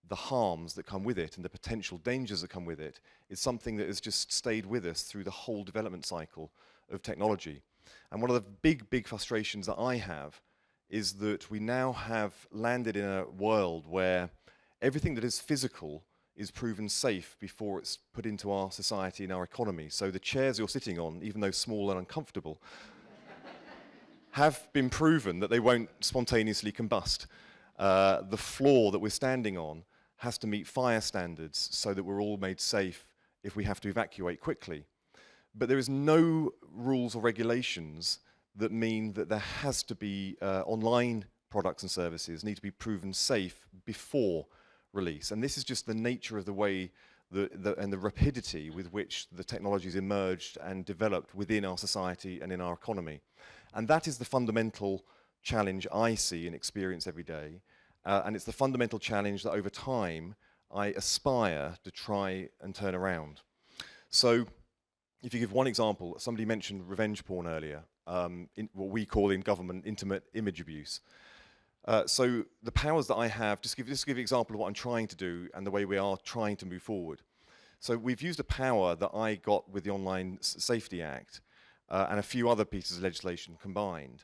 the harms that come with it and the potential dangers that come with it is something that has just stayed with us through the whole development cycle of technology. And one of the big, big frustrations that I have is that we now have landed in a world where everything that is physical is proven safe before it's put into our society and our economy. So the chairs you're sitting on, even though small and uncomfortable, have been proven that they won't spontaneously combust. The floor that we're standing on has to meet fire standards so that we're all made safe if we have to evacuate quickly. But there is no rules or regulations that mean that there has to be online products and services need to be proven safe before release. And this is just the nature of the way and the rapidity with which the technologies emerged and developed within our society and in our economy. And that is the fundamental challenge I see and experience every day. And it's the fundamental challenge that over time I aspire to try and turn around. So if you give one example, somebody mentioned revenge porn earlier, in what we call in government intimate image abuse. So the powers that I have, just give an example of what I'm trying to do and the way we are trying to move forward. So we've used a power that I got with the Online Safety Act and a few other pieces of legislation combined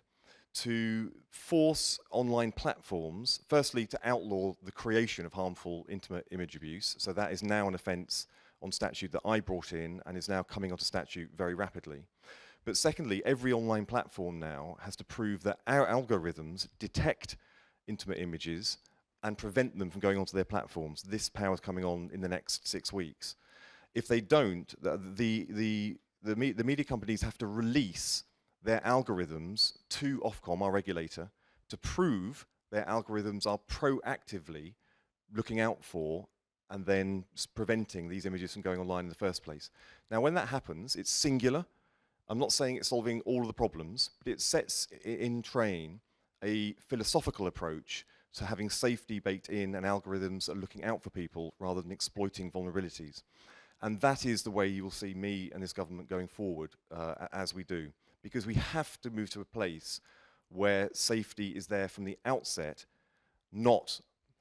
to force online platforms, firstly, to outlaw the creation of harmful intimate image abuse. So that is now an offence on statute that I brought in and is now coming onto statute very rapidly. But secondly, every online platform now has to prove that our algorithms detect intimate images and prevent them from going onto their platforms. This power is coming on in the next 6 weeks. If they don't, the media companies have to release their algorithms to Ofcom, our regulator, to prove their algorithms are proactively looking out for and then preventing these images from going online in the first place. Now, when that happens, it's singular. I'm not saying it's solving all of the problems, but it sets in train a philosophical approach to having safety baked in and algorithms that are looking out for people rather than exploiting vulnerabilities. And that is the way you will see me and this government going forward as we do. Because we have to move to a place where safety is there from the outset, not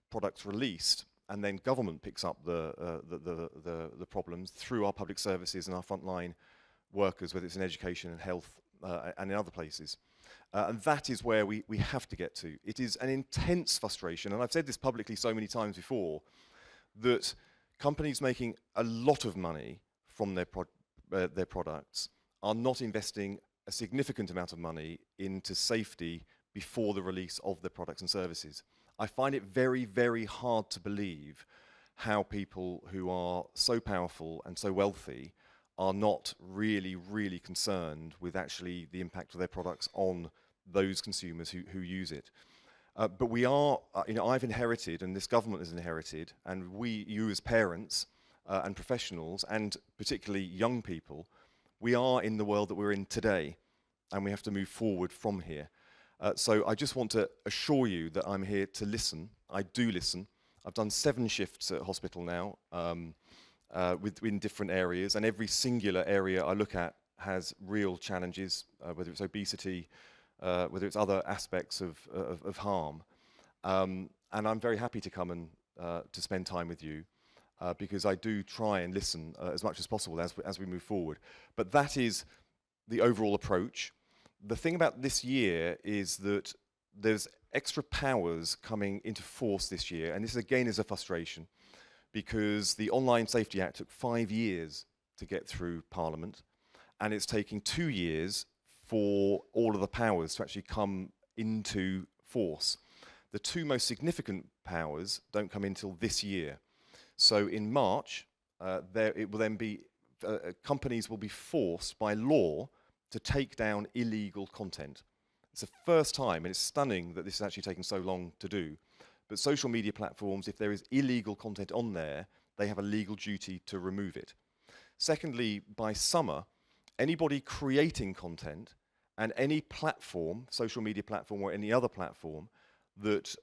products released, and then government picks up the problems through our public services and our frontline workers, whether it's in education and health and in other places. And that is where we have to get to. It is an intense frustration, and I've said this publicly so many times before, that companies making a lot of money from their products are not investing a significant amount of money into safety before the release of their products and services. I find it very, very hard to believe how people who are so powerful and so wealthy are not really, really concerned with actually the impact of their products on those consumers who use it. But we are, I've inherited, and this government has inherited, and you as parents and professionals, and particularly young people, we are in the world that we're in today, and we have to move forward from here. So I just want to assure you that I'm here to listen. I do listen. I've done 7 shifts at hospital now in different areas, and every singular area I look at has real challenges, whether it's obesity, whether it's other aspects of harm. And I'm very happy to come and to spend time with you because I do try and listen as much as possible as we move forward. But that is the overall approach. The thing about this year is that there's extra powers coming into force this year, and this again is a frustration because the Online Safety Act took 5 years to get through Parliament, and it's taking 2 years for all of the powers to actually come into force. The 2 most significant powers don't come until this year. So in March, it will then be companies will be forced by law to take down illegal content. It's the first time, and it's stunning that this is actually taking so long to do. But social media platforms, if there is illegal content on there, they have a legal duty to remove it. Secondly, by summer, anybody creating content and any platform, social media platform or any other platform that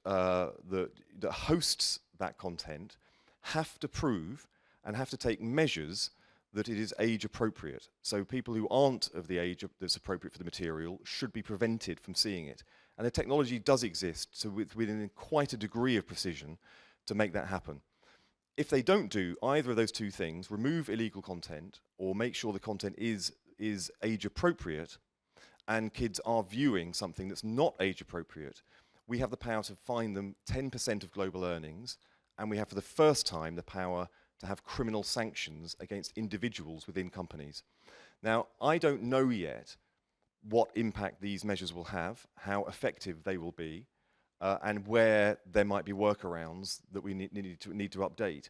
hosts that content have to prove and have to take measures that it is age appropriate. So people who aren't of the age that's appropriate for the material should be prevented from seeing it. And the technology does exist, so within quite a degree of precision to make that happen. If they don't do either of those 2 things, remove illegal content or make sure the content is age appropriate and kids are viewing something that's not age appropriate, we have the power to fine them 10% of global earnings, and we have for the first time the power to have criminal sanctions against individuals within companies. Now, I don't know yet what impact these measures will have, how effective they will be, and where there might be workarounds that we need to update.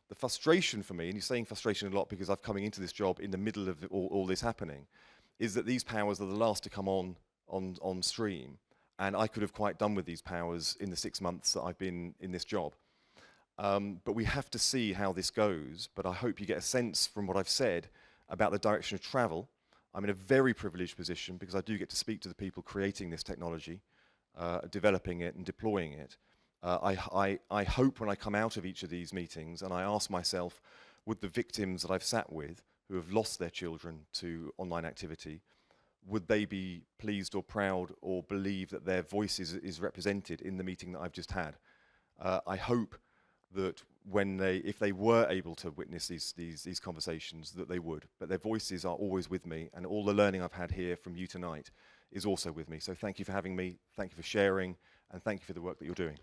The frustration for me, and you're saying frustration a lot because I'm coming into this job in the middle of all this happening, is that these powers are the last to come on stream, and I could have quite done with these powers in the 6 months that I've been in this job. But we have to see how this goes, but I hope you get a sense from what I've said about the direction of travel. I'm in a very privileged position because I do get to speak to the people creating this technology, developing it and deploying it. I hope when I come out of each of these meetings and I ask myself, would the victims that I've sat with who have lost their children to online activity, would they be pleased or proud or believe that their voice is represented in the meeting that I've just had? I hope that if they were able to witness these conversations, that they would. But their voices are always with me, and all the learning I've had here from you tonight is also with me. So thank you for having me, thank you for sharing, and thank you for the work that you're doing.